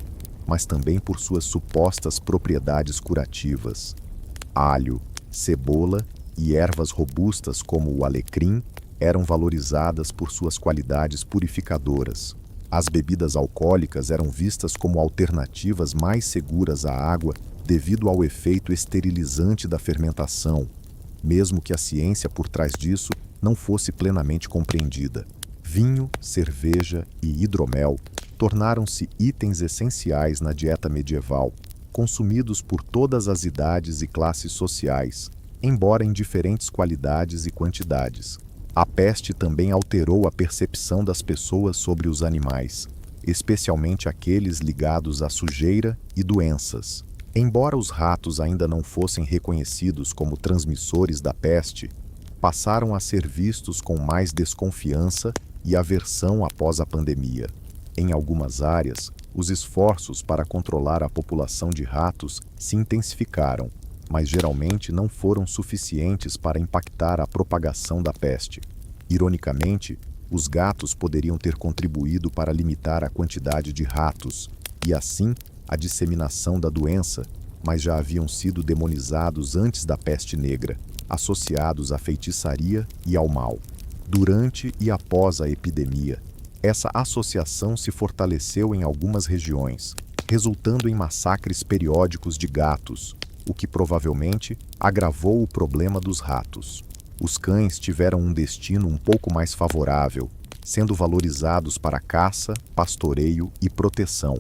[SPEAKER 1] mas também por suas supostas propriedades curativas. Alho, cebola e ervas robustas como o alecrim eram valorizadas por suas qualidades purificadoras. As bebidas alcoólicas eram vistas como alternativas mais seguras à água devido ao efeito esterilizante da fermentação, mesmo que a ciência por trás disso não fosse plenamente compreendida. Vinho, cerveja e hidromel tornaram-se itens essenciais na dieta medieval, consumidos por todas as idades e classes sociais, embora em diferentes qualidades e quantidades. A peste também alterou a percepção das pessoas sobre os animais, especialmente aqueles ligados à sujeira e doenças. Embora os ratos ainda não fossem reconhecidos como transmissores da peste, passaram a ser vistos com mais desconfiança e aversão após a pandemia. Em algumas áreas, os esforços para controlar a população de ratos se intensificaram, mas geralmente não foram suficientes para impactar a propagação da peste. Ironicamente, os gatos poderiam ter contribuído para limitar a quantidade de ratos e, assim, a disseminação da doença, mas já haviam sido demonizados antes da peste negra, associados à feitiçaria e ao mal. Durante e após a epidemia, essa associação se fortaleceu em algumas regiões, resultando em massacres periódicos de gatos, o que provavelmente agravou o problema dos ratos. Os cães tiveram um destino um pouco mais favorável, sendo valorizados para caça, pastoreio e proteção.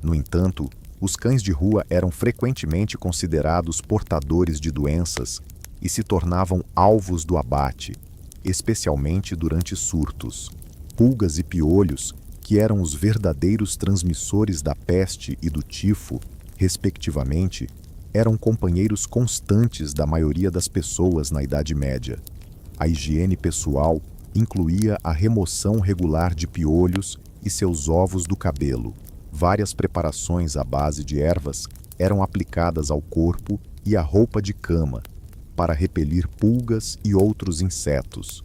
[SPEAKER 1] No entanto, os cães de rua eram frequentemente considerados portadores de doenças e se tornavam alvos do abate, especialmente durante surtos. Pulgas e piolhos, que eram os verdadeiros transmissores da peste e do tifo, respectivamente, eram companheiros constantes da maioria das pessoas na Idade Média. A higiene pessoal incluía a remoção regular de piolhos e seus ovos do cabelo. Várias preparações à base de ervas eram aplicadas ao corpo e à roupa de cama para repelir pulgas e outros insetos.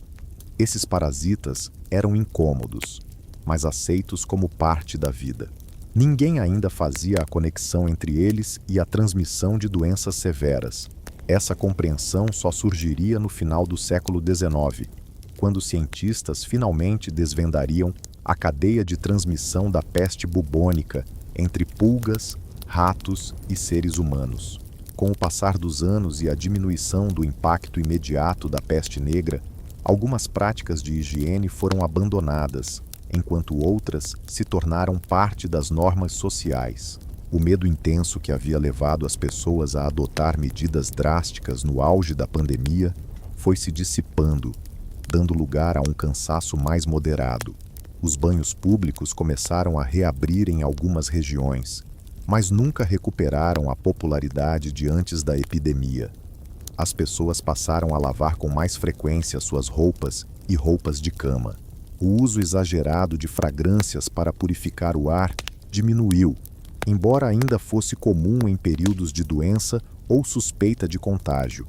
[SPEAKER 1] Esses parasitas eram incômodos, mas aceitos como parte da vida. Ninguém ainda fazia a conexão entre eles e a transmissão de doenças severas. Essa compreensão só surgiria no final do século XIX, quando cientistas finalmente desvendariam a cadeia de transmissão da peste bubônica entre pulgas, ratos e seres humanos. Com o passar dos anos e a diminuição do impacto imediato da peste negra, algumas práticas de higiene foram abandonadas, enquanto outras se tornaram parte das normas sociais. O medo intenso que havia levado as pessoas a adotar medidas drásticas no auge da pandemia foi se dissipando, dando lugar a um cansaço mais moderado. Os banhos públicos começaram a reabrir em algumas regiões, mas nunca recuperaram a popularidade de antes da epidemia. As pessoas passaram a lavar com mais frequência suas roupas e roupas de cama. O uso exagerado de fragrâncias para purificar o ar diminuiu, embora ainda fosse comum em períodos de doença ou suspeita de contágio.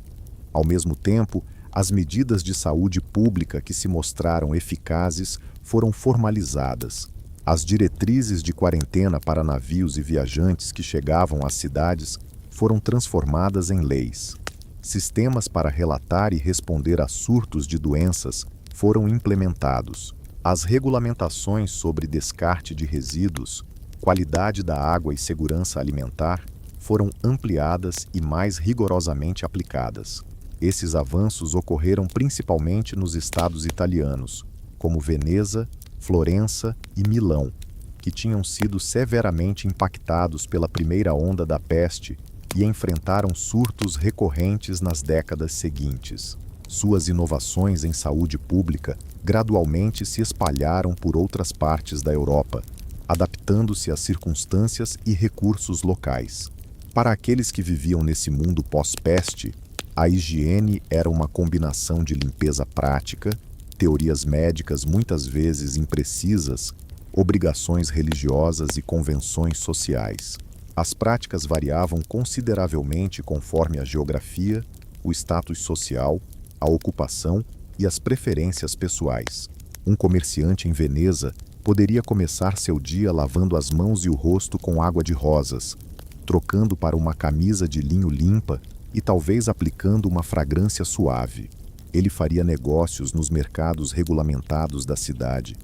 [SPEAKER 1] Ao mesmo tempo, as medidas de saúde pública que se mostraram eficazes foram formalizadas. As diretrizes de quarentena para navios e viajantes que chegavam às cidades foram transformadas em leis. Sistemas para relatar e responder a surtos de doenças foram implementados. As regulamentações sobre descarte de resíduos, qualidade da água e segurança alimentar foram ampliadas e mais rigorosamente aplicadas. Esses avanços ocorreram principalmente nos estados italianos, como Veneza, Florença e Milão, que tinham sido severamente impactados pela primeira onda da peste e enfrentaram surtos recorrentes nas décadas seguintes. Suas inovações em saúde pública gradualmente se espalharam por outras partes da Europa, adaptando-se às circunstâncias e recursos locais. Para aqueles que viviam nesse mundo pós-peste, a higiene era uma combinação de limpeza prática, teorias médicas muitas vezes imprecisas, obrigações religiosas e convenções sociais. As práticas variavam consideravelmente conforme a geografia, o status social, a ocupação e as preferências pessoais. Um comerciante em Veneza poderia começar seu dia lavando as mãos e o rosto com água de rosas, trocando para uma camisa de linho limpa e talvez aplicando uma fragrância suave. Ele faria negócios nos mercados regulamentados da cidade,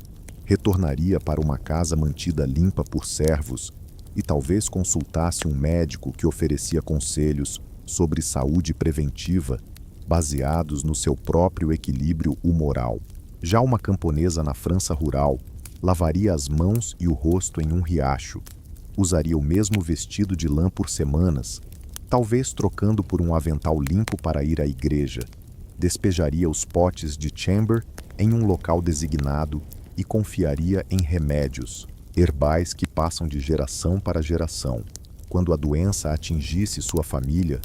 [SPEAKER 1] retornaria para uma casa mantida limpa por servos e talvez consultasse um médico que oferecia conselhos sobre saúde preventiva baseados no seu próprio equilíbrio humoral. Já uma camponesa na França rural lavaria as mãos e o rosto em um riacho, usaria o mesmo vestido de lã por semanas, talvez trocando por um avental limpo para ir à igreja, despejaria os potes de chamber em um local designado e confiaria em remédios, herbais que passam de geração para geração. Quando a doença atingisse sua família,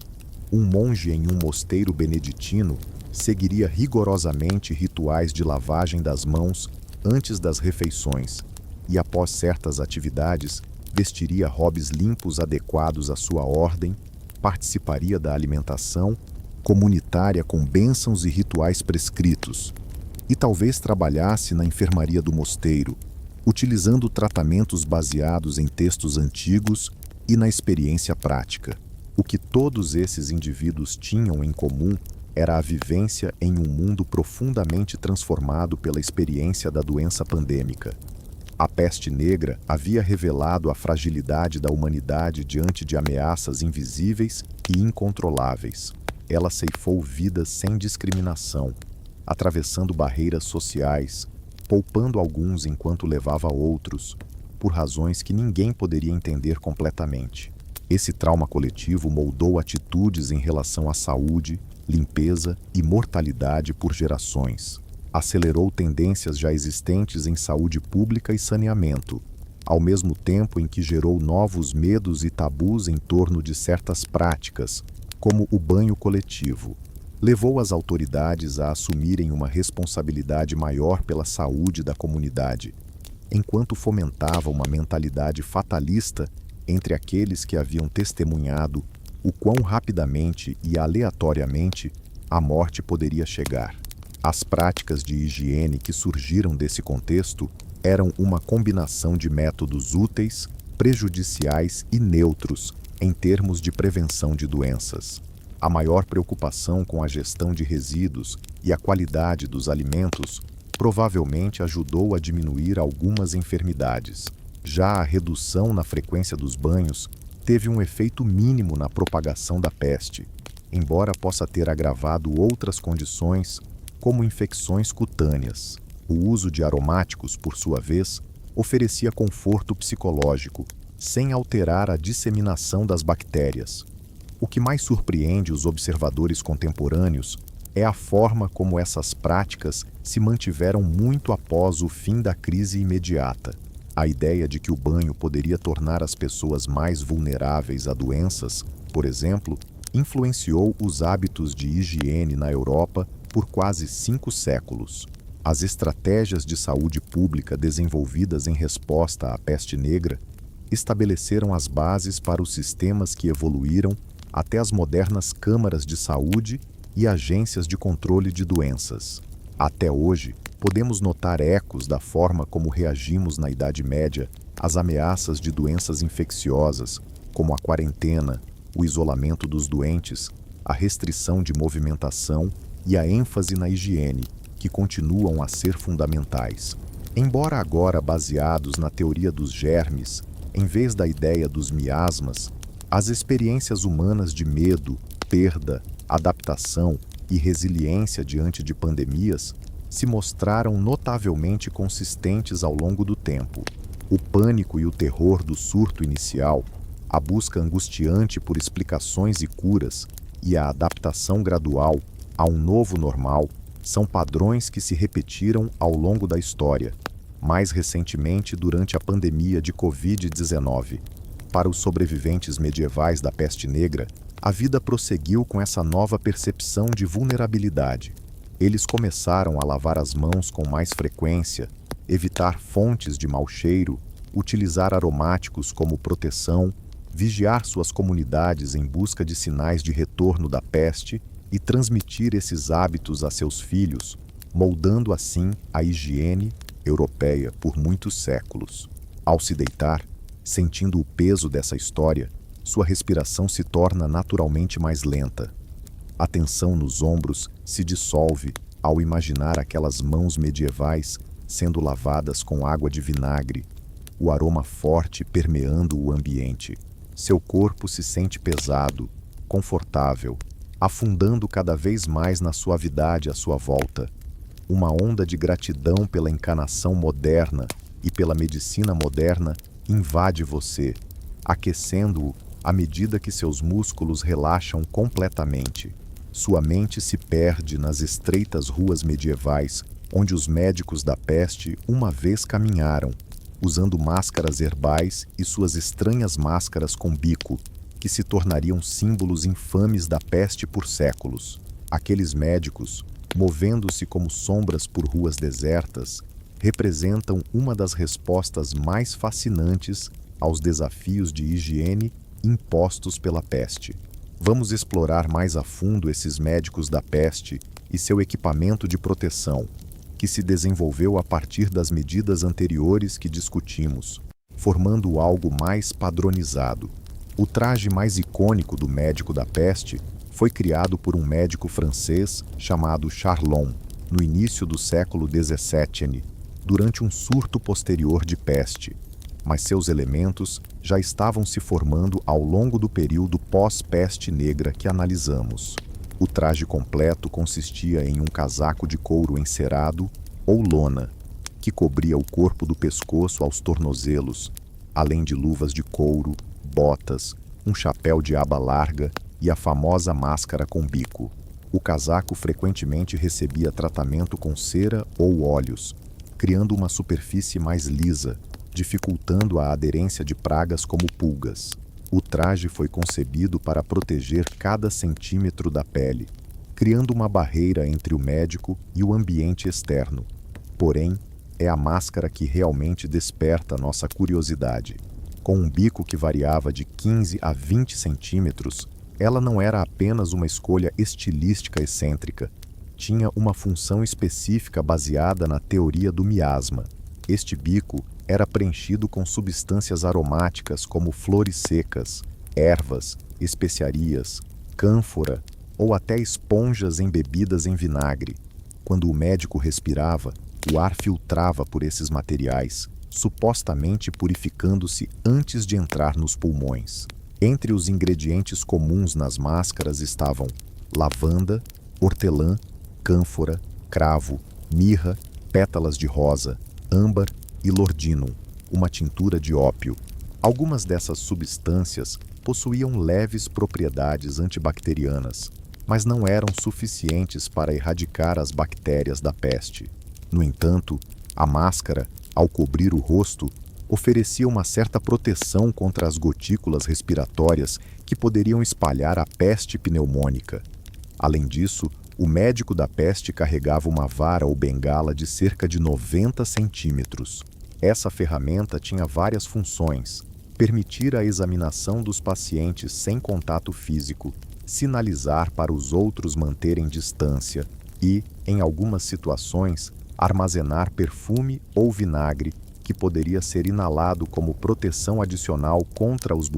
[SPEAKER 1] um monge em um mosteiro beneditino seguiria rigorosamente rituais de lavagem das mãos antes das refeições e, após certas atividades, vestiria robes limpos adequados à sua ordem, participaria da alimentação comunitária com bênçãos e rituais prescritos, e talvez trabalhasse na enfermaria do mosteiro, utilizando tratamentos baseados em textos antigos e na experiência prática. O que todos esses indivíduos tinham em comum era a vivência em um mundo profundamente transformado pela experiência da doença pandêmica. A peste negra havia revelado a fragilidade da humanidade diante de ameaças invisíveis e incontroláveis. Ela ceifou vidas sem discriminação, atravessando barreiras sociais, poupando alguns enquanto levava outros, por razões que ninguém poderia entender completamente. Esse trauma coletivo moldou atitudes em relação à saúde, limpeza e mortalidade por gerações. Acelerou tendências já existentes em saúde pública e saneamento, ao mesmo tempo em que gerou novos medos e tabus em torno de certas práticas, como o banho coletivo. Levou as autoridades a assumirem uma responsabilidade maior pela saúde da comunidade, enquanto fomentava uma mentalidade fatalista entre aqueles que haviam testemunhado o quão rapidamente e aleatoriamente a morte poderia chegar. As práticas de higiene que surgiram desse contexto eram uma combinação de métodos úteis, prejudiciais e neutros em termos de prevenção de doenças. A maior preocupação com a gestão de resíduos e a qualidade dos alimentos provavelmente ajudou a diminuir algumas enfermidades. Já a redução na frequência dos banhos teve um efeito mínimo na propagação da peste, embora possa ter agravado outras condições, como infecções cutâneas. O uso de aromáticos, por sua vez, oferecia conforto psicológico, sem alterar a disseminação das bactérias. O que mais surpreende os observadores contemporâneos é a forma como essas práticas se mantiveram muito após o fim da crise imediata. A ideia de que o banho poderia tornar as pessoas mais vulneráveis a doenças, por exemplo, influenciou os hábitos de higiene na Europa por quase 5 séculos. As estratégias de saúde pública desenvolvidas em resposta à peste negra estabeleceram as bases para os sistemas que evoluíram até as modernas câmaras de saúde e agências de controle de doenças. Até hoje, podemos notar ecos da forma como reagimos na Idade Média às ameaças de doenças infecciosas, como a quarentena, o isolamento dos doentes, a restrição de movimentação e a ênfase na higiene, que continuam a ser fundamentais. Embora agora baseados na teoria dos germes, em vez da ideia dos miasmas, as experiências humanas de medo, perda, adaptação e resiliência diante de pandemias se mostraram notavelmente consistentes ao longo do tempo. O pânico e o terror do surto inicial, a busca angustiante por explicações e curas e a adaptação gradual a um novo normal são padrões que se repetiram ao longo da história, mais recentemente durante a pandemia de Covid-19. Para os sobreviventes medievais da peste negra, a vida prosseguiu com essa nova percepção de vulnerabilidade. Eles começaram a lavar as mãos com mais frequência, evitar fontes de mau cheiro, utilizar aromáticos como proteção, vigiar suas comunidades em busca de sinais de retorno da peste e transmitir esses hábitos a seus filhos, moldando assim a higiene europeia por muitos séculos. Ao se deitar, sentindo o peso dessa história, sua respiração se torna naturalmente mais lenta. A tensão nos ombros se dissolve ao imaginar aquelas mãos medievais sendo lavadas com água de vinagre, o aroma forte permeando o ambiente. Seu corpo se sente pesado, confortável, afundando cada vez mais na suavidade à sua volta. Uma onda de gratidão pela encanação moderna e pela medicina moderna invade você, aquecendo-o à medida que seus músculos relaxam completamente. Sua mente se perde nas estreitas ruas medievais, onde os médicos da peste uma vez caminharam, usando máscaras herbais e suas estranhas máscaras com bico, que se tornariam símbolos infames da peste por séculos. Aqueles médicos, movendo-se como sombras por ruas desertas, representam uma das respostas mais fascinantes aos desafios de higiene impostos pela peste. Vamos explorar mais a fundo esses médicos da peste e seu equipamento de proteção, que se desenvolveu a partir das medidas anteriores que discutimos, formando algo mais padronizado. O traje mais icônico do médico da peste foi criado por um médico francês chamado Charlon, no início do século XVII, durante um surto posterior de peste, mas seus elementos já estavam se formando ao longo do período pós-peste negra que analisamos. O traje completo consistia em um casaco de couro encerado ou lona, que cobria o corpo do pescoço aos tornozelos, além de luvas de couro, botas, um chapéu de aba larga e a famosa máscara com bico. O casaco frequentemente recebia tratamento com cera ou óleos, criando uma superfície mais lisa, dificultando a aderência de pragas como pulgas. O traje foi concebido para proteger cada centímetro da pele, criando uma barreira entre o médico e o ambiente externo. Porém, é a máscara que realmente desperta nossa curiosidade. Com um bico que variava de 15 a 20 centímetros, ela não era apenas uma escolha estilística excêntrica. Tinha uma função específica baseada na teoria do miasma. Este bico era preenchido com substâncias aromáticas como flores secas, ervas, especiarias, cânfora ou até esponjas embebidas em vinagre. Quando o médico respirava, o ar filtrava por esses materiais, supostamente purificando-se antes de entrar nos pulmões. Entre os ingredientes comuns nas máscaras estavam lavanda, hortelã, cânfora, cravo, mirra, pétalas de rosa, âmbar e lordinum, uma tintura de ópio. Algumas dessas substâncias possuíam leves propriedades antibacterianas, mas não eram suficientes para erradicar as bactérias da peste. No entanto, a máscara, ao cobrir o rosto, oferecia uma certa proteção contra as gotículas respiratórias que poderiam espalhar a peste pneumônica. Além disso, o médico da peste carregava uma vara ou bengala de cerca de 90 centímetros. Essa ferramenta tinha várias funções: permitir a examinação dos pacientes sem contato físico, sinalizar para os outros manterem distância e, em algumas situações, armazenar perfume ou vinagre que poderia ser inalado como proteção adicional contra os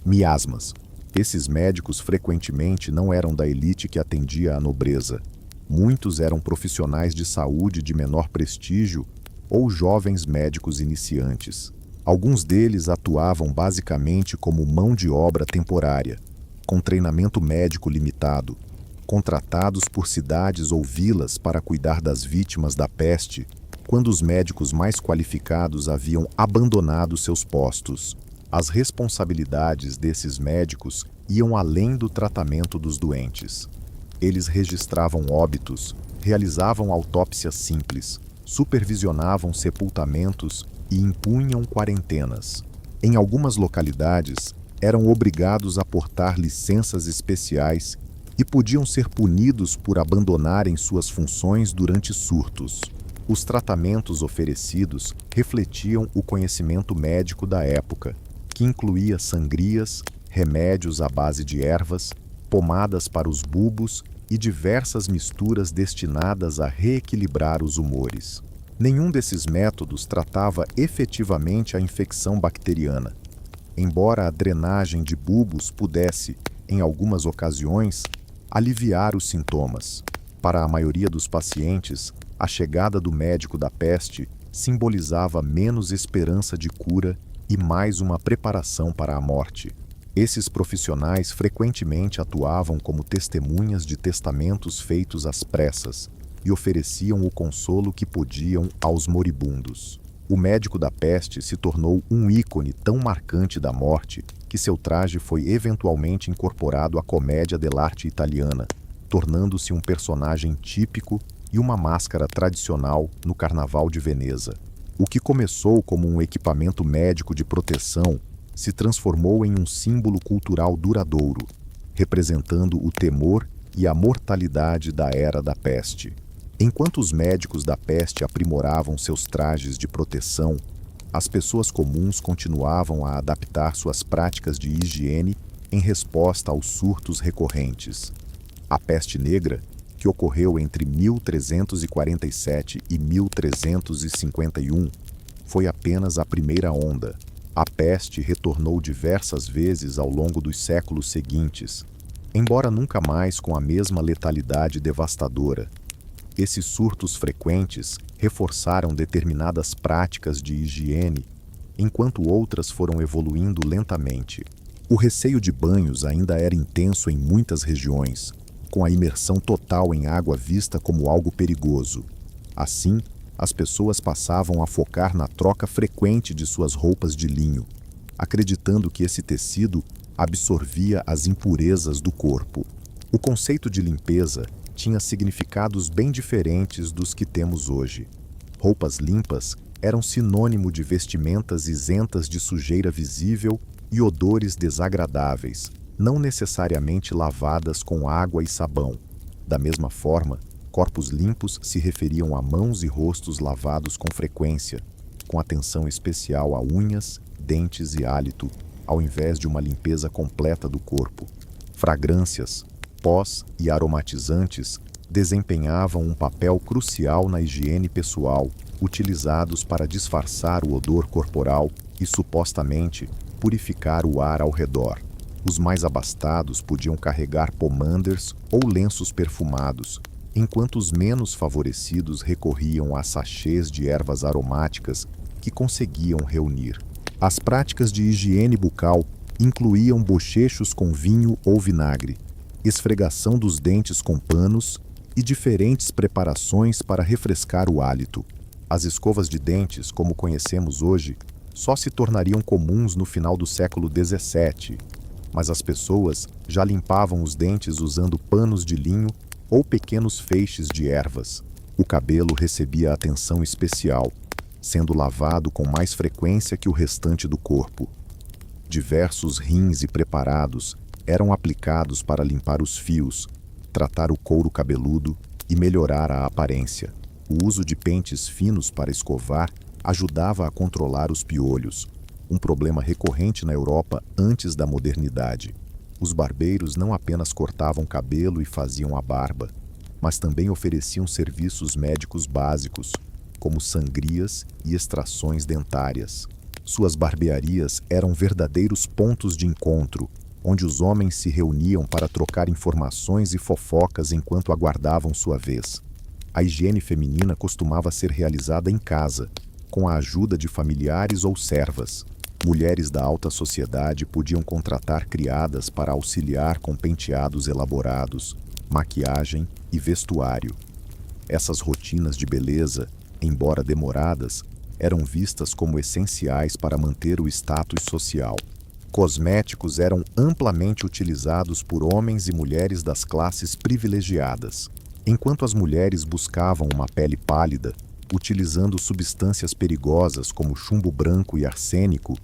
[SPEAKER 1] miasmas. Esses médicos frequentemente não eram da elite que atendia à nobreza. Muitos eram profissionais de saúde de menor prestígio ou jovens médicos iniciantes. Alguns deles atuavam basicamente como mão de obra temporária, com treinamento médico limitado, contratados por cidades ou vilas para cuidar das vítimas da peste, quando os médicos mais qualificados haviam abandonado seus postos. As responsabilidades desses médicos iam além do tratamento dos doentes. Eles registravam óbitos, realizavam autópsias simples, supervisionavam sepultamentos e impunham quarentenas. Em algumas localidades, eram obrigados a portar licenças especiais e podiam ser punidos por abandonarem suas funções durante surtos. Os tratamentos oferecidos refletiam o conhecimento médico da época, que incluía sangrias, remédios à base de ervas, pomadas para os bulbos e diversas misturas destinadas a reequilibrar os humores. Nenhum desses métodos tratava efetivamente a infecção bacteriana, embora a drenagem de bulbos pudesse, em algumas ocasiões, aliviar os sintomas. Para a maioria dos pacientes, a chegada do médico da peste simbolizava menos esperança de cura e mais uma preparação para a morte. Esses profissionais frequentemente atuavam como testemunhas de testamentos feitos às pressas e ofereciam o consolo que podiam aos moribundos. O médico da peste se tornou um ícone tão marcante da morte que seu traje foi eventualmente incorporado à comédia dell'arte italiana, tornando-se um personagem típico e uma máscara tradicional no Carnaval de Veneza. O que começou como um equipamento médico de proteção se transformou em um símbolo cultural duradouro, representando o temor e a mortalidade da era da peste. Enquanto os médicos da peste aprimoravam seus trajes de proteção, as pessoas comuns continuavam a adaptar suas práticas de higiene em resposta aos surtos recorrentes. A peste negra, que ocorreu entre 1347 e 1351, foi apenas a primeira onda. A peste retornou diversas vezes ao longo dos séculos seguintes, embora nunca mais com a mesma letalidade devastadora. Esses surtos frequentes reforçaram determinadas práticas de higiene, enquanto outras foram evoluindo lentamente. O receio de banhos ainda era intenso em muitas regiões, com a imersão total em água vista como algo perigoso. Assim, as pessoas passavam a focar na troca frequente de suas roupas de linho, acreditando que esse tecido absorvia as impurezas do corpo. O conceito de limpeza tinha significados bem diferentes dos que temos hoje. Roupas limpas eram sinônimo de vestimentas isentas de sujeira visível e odores desagradáveis, não necessariamente lavadas com água e sabão. Da mesma forma, corpos limpos se referiam a mãos e rostos lavados com frequência, com atenção especial a unhas, dentes e hálito, ao invés de uma limpeza completa do corpo. Fragrâncias, pós e aromatizantes desempenhavam um papel crucial na higiene pessoal, utilizados para disfarçar o odor corporal e, supostamente, purificar o ar ao redor. Os mais abastados podiam carregar pomanders ou lenços perfumados, enquanto os menos favorecidos recorriam a sachês de ervas aromáticas que conseguiam reunir. As práticas de higiene bucal incluíam bochechos com vinho ou vinagre, esfregação dos dentes com panos e diferentes preparações para refrescar o hálito. As escovas de dentes, como conhecemos hoje, só se tornariam comuns no final do século XVII, mas as pessoas já limpavam os dentes usando panos de linho ou pequenos feixes de ervas. O cabelo recebia atenção especial, sendo lavado com mais frequência que o restante do corpo. Diversos rins e preparados eram aplicados para limpar os fios, tratar o couro cabeludo e melhorar a aparência. O uso de pentes finos para escovar ajudava a controlar os piolhos, um problema recorrente na Europa antes da modernidade. Os barbeiros não apenas cortavam cabelo e faziam a barba, mas também ofereciam serviços médicos básicos, como sangrias e extrações dentárias. Suas barbearias eram verdadeiros pontos de encontro, onde os homens se reuniam para trocar informações e fofocas enquanto aguardavam sua vez. A higiene feminina costumava ser realizada em casa, com a ajuda de familiares ou servas. Mulheres da alta sociedade podiam contratar criadas para auxiliar com penteados elaborados, maquiagem e vestuário. Essas rotinas de beleza, embora demoradas, eram vistas como essenciais para manter o status social. Cosméticos eram amplamente utilizados por homens e mulheres das classes privilegiadas. Enquanto as mulheres buscavam uma pele pálida, utilizando substâncias perigosas como chumbo branco e arsênico,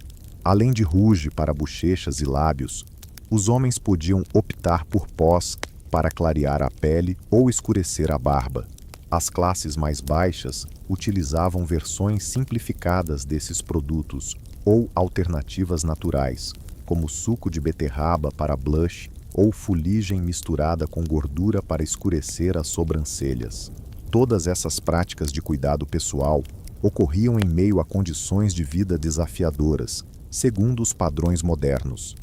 [SPEAKER 1] além de rouge para bochechas e lábios, os homens podiam optar por pós para clarear a pele ou escurecer a barba. As classes mais baixas utilizavam versões simplificadas desses produtos ou alternativas naturais, como suco de beterraba para blush ou fuligem misturada com gordura para escurecer as sobrancelhas. Todas essas práticas de cuidado pessoal ocorriam em meio a condições de vida desafiadoras, segundo os padrões modernos.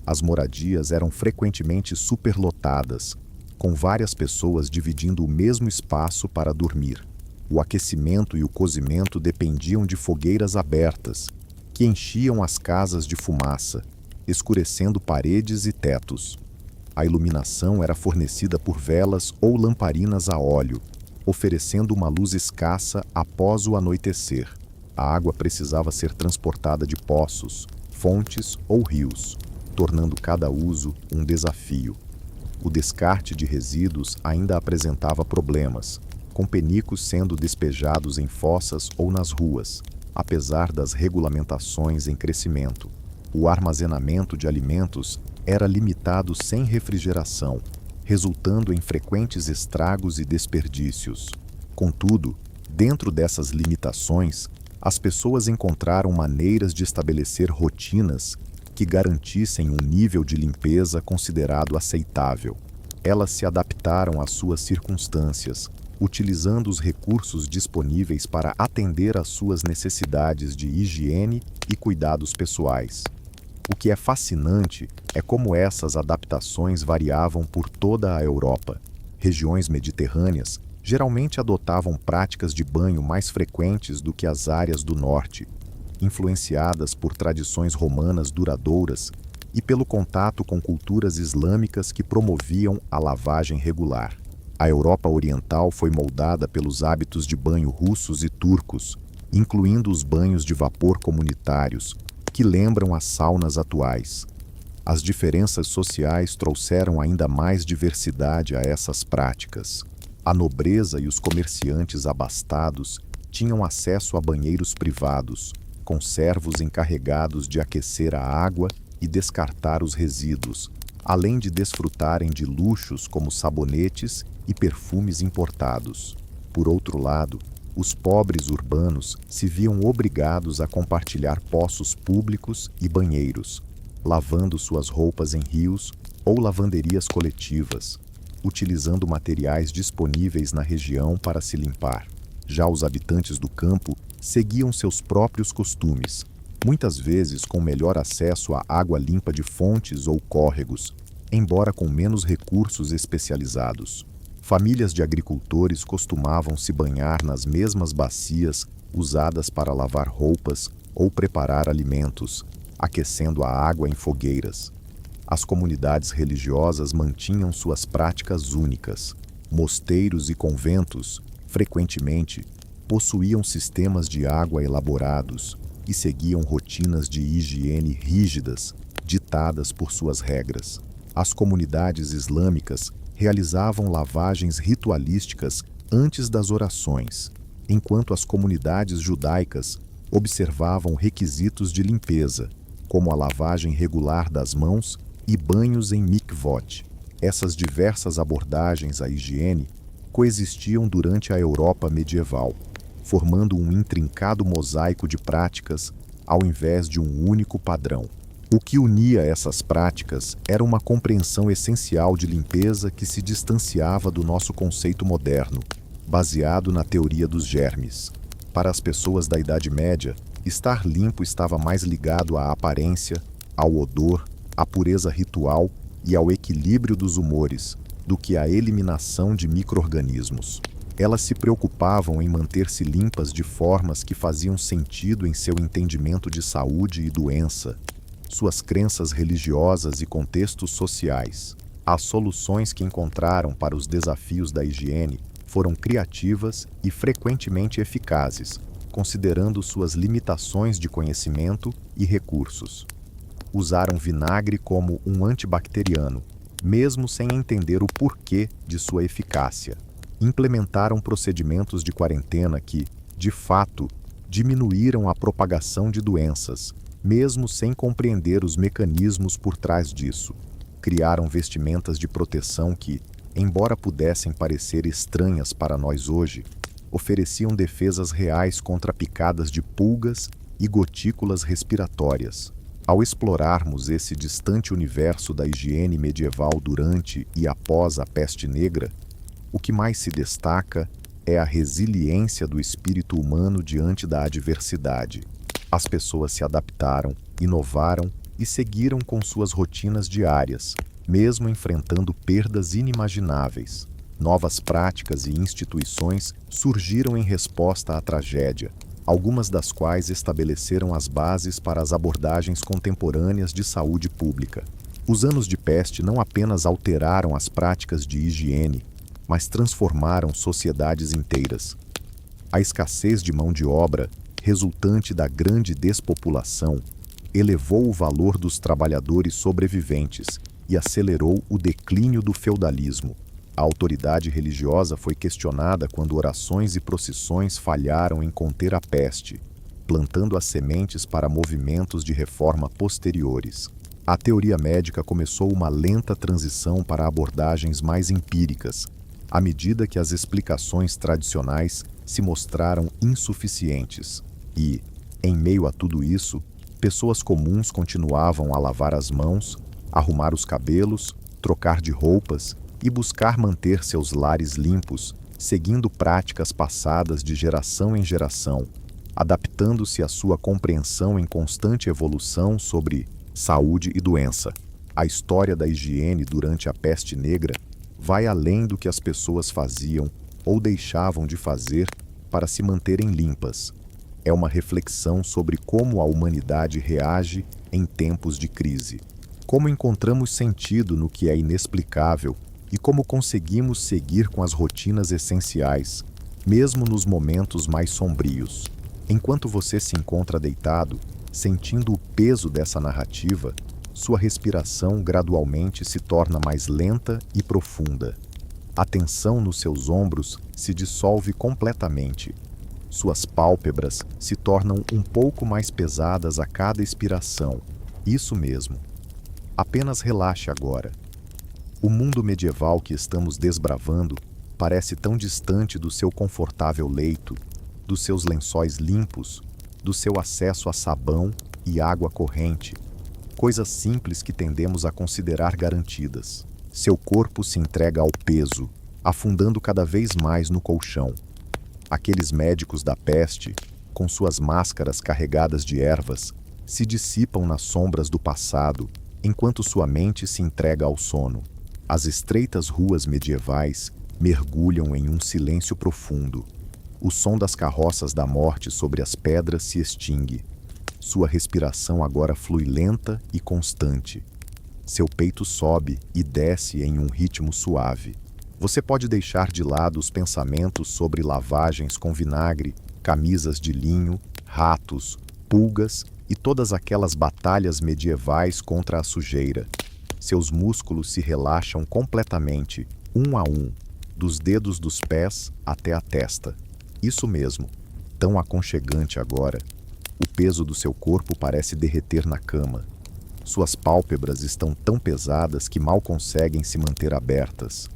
[SPEAKER 1] As moradias eram frequentemente superlotadas, com várias pessoas dividindo o mesmo espaço para dormir. O aquecimento e o cozimento dependiam de fogueiras abertas, que enchiam as casas de fumaça, escurecendo paredes e tetos. A iluminação era fornecida por velas ou lamparinas a óleo, oferecendo uma luz escassa após o anoitecer. A água precisava ser transportada de poços, fontes ou rios, tornando cada uso um desafio. O descarte de resíduos ainda apresentava problemas, com penicos sendo despejados em fossas ou nas ruas, apesar das regulamentações em crescimento. O armazenamento de alimentos era limitado sem refrigeração, resultando em frequentes estragos e desperdícios. Contudo, dentro dessas limitações, as pessoas encontraram maneiras de estabelecer rotinas que garantissem um nível de limpeza considerado aceitável. Elas se adaptaram às suas circunstâncias, utilizando os recursos disponíveis para atender às suas necessidades de higiene e cuidados pessoais. O que é fascinante é como essas adaptações variavam por toda a Europa. Regiões mediterrâneas geralmente adotavam práticas de banho mais frequentes do que as áreas do norte, influenciadas por tradições romanas duradouras e pelo contato com culturas islâmicas que promoviam a lavagem regular. A Europa Oriental foi moldada pelos hábitos de banho russos e turcos, incluindo os banhos de vapor comunitários, que lembram as saunas atuais. As diferenças sociais trouxeram ainda mais diversidade a essas práticas. A nobreza e os comerciantes abastados tinham acesso a banheiros privados, com servos encarregados de aquecer a água e descartar os resíduos, além de desfrutarem de luxos como sabonetes e perfumes importados. Por outro lado, os pobres urbanos se viam obrigados a compartilhar poços públicos e banheiros, lavando suas roupas em rios ou lavanderias coletivas, utilizando materiais disponíveis na região para se limpar. Já os habitantes do campo seguiam seus próprios costumes, muitas vezes com melhor acesso à água limpa de fontes ou córregos, embora com menos recursos especializados. Famílias de agricultores costumavam se banhar nas mesmas bacias usadas para lavar roupas ou preparar alimentos, aquecendo a água em fogueiras. As comunidades religiosas mantinham suas práticas únicas. Mosteiros e conventos, frequentemente, possuíam sistemas de água elaborados e seguiam rotinas de higiene rígidas, ditadas por suas regras. As comunidades islâmicas realizavam lavagens ritualísticas antes das orações, enquanto as comunidades judaicas observavam requisitos de limpeza, como a lavagem regular das mãos e banhos em mikvot. Essas diversas abordagens à higiene coexistiam durante a Europa medieval, formando um intrincado mosaico de práticas ao invés de um único padrão. O que unia essas práticas era uma compreensão essencial de limpeza que se distanciava do nosso conceito moderno, baseado na teoria dos germes. Para as pessoas da Idade Média, estar limpo estava mais ligado à aparência, ao odor, à pureza ritual e ao equilíbrio dos humores, do que à eliminação de micro-organismos. Elas se preocupavam em manter-se limpas de formas que faziam sentido em seu entendimento de saúde e doença, suas crenças religiosas e contextos sociais. As soluções que encontraram para os desafios da higiene foram criativas e frequentemente eficazes, considerando suas limitações de conhecimento e recursos. Usaram vinagre como um antibacteriano, mesmo sem entender o porquê de sua eficácia. Implementaram procedimentos de quarentena que, de fato, diminuíram a propagação de doenças, mesmo sem compreender os mecanismos por trás disso. Criaram vestimentas de proteção que, embora pudessem parecer estranhas para nós hoje, ofereciam defesas reais contra picadas de pulgas e gotículas respiratórias. Ao explorarmos esse distante universo da higiene medieval durante e após a Peste Negra, o que mais se destaca é a resiliência do espírito humano diante da adversidade. As pessoas se adaptaram, inovaram e seguiram com suas rotinas diárias, mesmo enfrentando perdas inimagináveis. Novas práticas e instituições surgiram em resposta à tragédia, algumas das quais estabeleceram as bases para as abordagens contemporâneas de saúde pública. Os anos de peste não apenas alteraram as práticas de higiene, mas transformaram sociedades inteiras. A escassez de mão de obra, resultante da grande despopulação, elevou o valor dos trabalhadores sobreviventes e acelerou o declínio do feudalismo. A autoridade religiosa foi questionada quando orações e procissões falharam em conter a peste, plantando as sementes para movimentos de reforma posteriores. A teoria médica começou uma lenta transição para abordagens mais empíricas, à medida que as explicações tradicionais se mostraram insuficientes. E, em meio a tudo isso, pessoas comuns continuavam a lavar as mãos, arrumar os cabelos, trocar de roupas e buscar manter seus lares limpos, seguindo práticas passadas de geração em geração, adaptando-se à sua compreensão em constante evolução sobre saúde e doença. A história da higiene durante a peste negra vai além do que as pessoas faziam ou deixavam de fazer para se manterem limpas. É uma reflexão sobre como a humanidade reage em tempos de crise, como encontramos sentido no que é inexplicável e como conseguimos seguir com as rotinas essenciais, mesmo nos momentos mais sombrios. Enquanto você se encontra deitado, sentindo o peso dessa narrativa, sua respiração gradualmente se torna mais lenta e profunda. A tensão nos seus ombros se dissolve completamente. Suas pálpebras se tornam um pouco mais pesadas a cada expiração. Isso mesmo. Apenas relaxe agora. O mundo medieval que estamos desbravando parece tão distante do seu confortável leito, dos seus lençóis limpos, do seu acesso a sabão e água corrente, coisas simples que tendemos a considerar garantidas. Seu corpo se entrega ao peso, afundando cada vez mais no colchão. Aqueles médicos da peste, com suas máscaras carregadas de ervas, se dissipam nas sombras do passado, enquanto sua mente se entrega ao sono. As estreitas ruas medievais mergulham em um silêncio profundo. O som das carroças da morte sobre as pedras se extingue. Sua respiração agora flui lenta e constante. Seu peito sobe e desce em um ritmo suave. Você pode deixar de lado os pensamentos sobre lavagens com vinagre, camisas de linho, ratos, pulgas e todas aquelas batalhas medievais contra a sujeira. Seus músculos se relaxam completamente, um a um, dos dedos dos pés até a testa. Isso mesmo, tão aconchegante agora. O peso do seu corpo parece derreter na cama. Suas pálpebras estão tão pesadas que mal conseguem se manter abertas.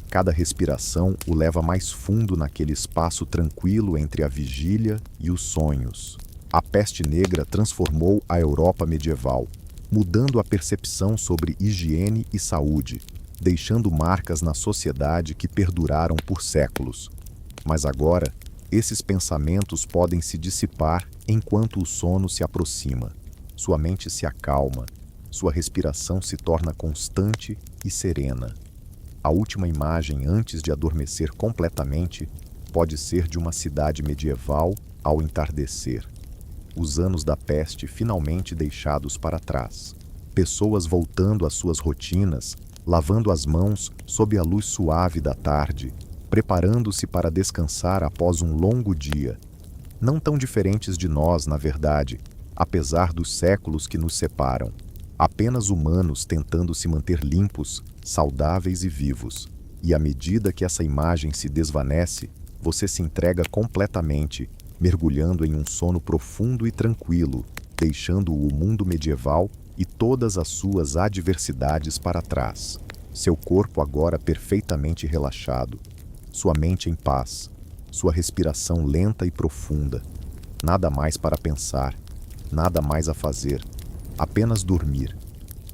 [SPEAKER 1] Cada respiração o leva mais fundo naquele espaço tranquilo entre a vigília e os sonhos. A peste negra transformou a Europa medieval, mudando a percepção sobre higiene e saúde, deixando marcas na sociedade que perduraram por séculos. Mas agora, esses pensamentos podem se dissipar enquanto o sono se aproxima. Sua mente se acalma, sua respiração se torna constante e serena. A última imagem antes de adormecer completamente pode ser de uma cidade medieval ao entardecer. Os anos da peste finalmente deixados para trás. Pessoas voltando às suas rotinas, lavando as mãos sob a luz suave da tarde, preparando-se para descansar após um longo dia. Não tão diferentes de nós, na verdade, apesar dos séculos que nos separam. Apenas humanos tentando se manter limpos, saudáveis e vivos. E à medida que essa imagem se desvanece, você se entrega completamente, mergulhando em um sono profundo e tranquilo, deixando o mundo medieval e todas as suas adversidades para trás. Seu corpo agora perfeitamente relaxado, sua mente em paz, sua respiração lenta e profunda. Nada mais para pensar, nada mais a fazer, apenas dormir.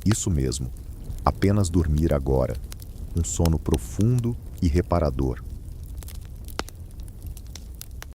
[SPEAKER 1] Isso mesmo, apenas dormir agora. Um sono profundo e reparador.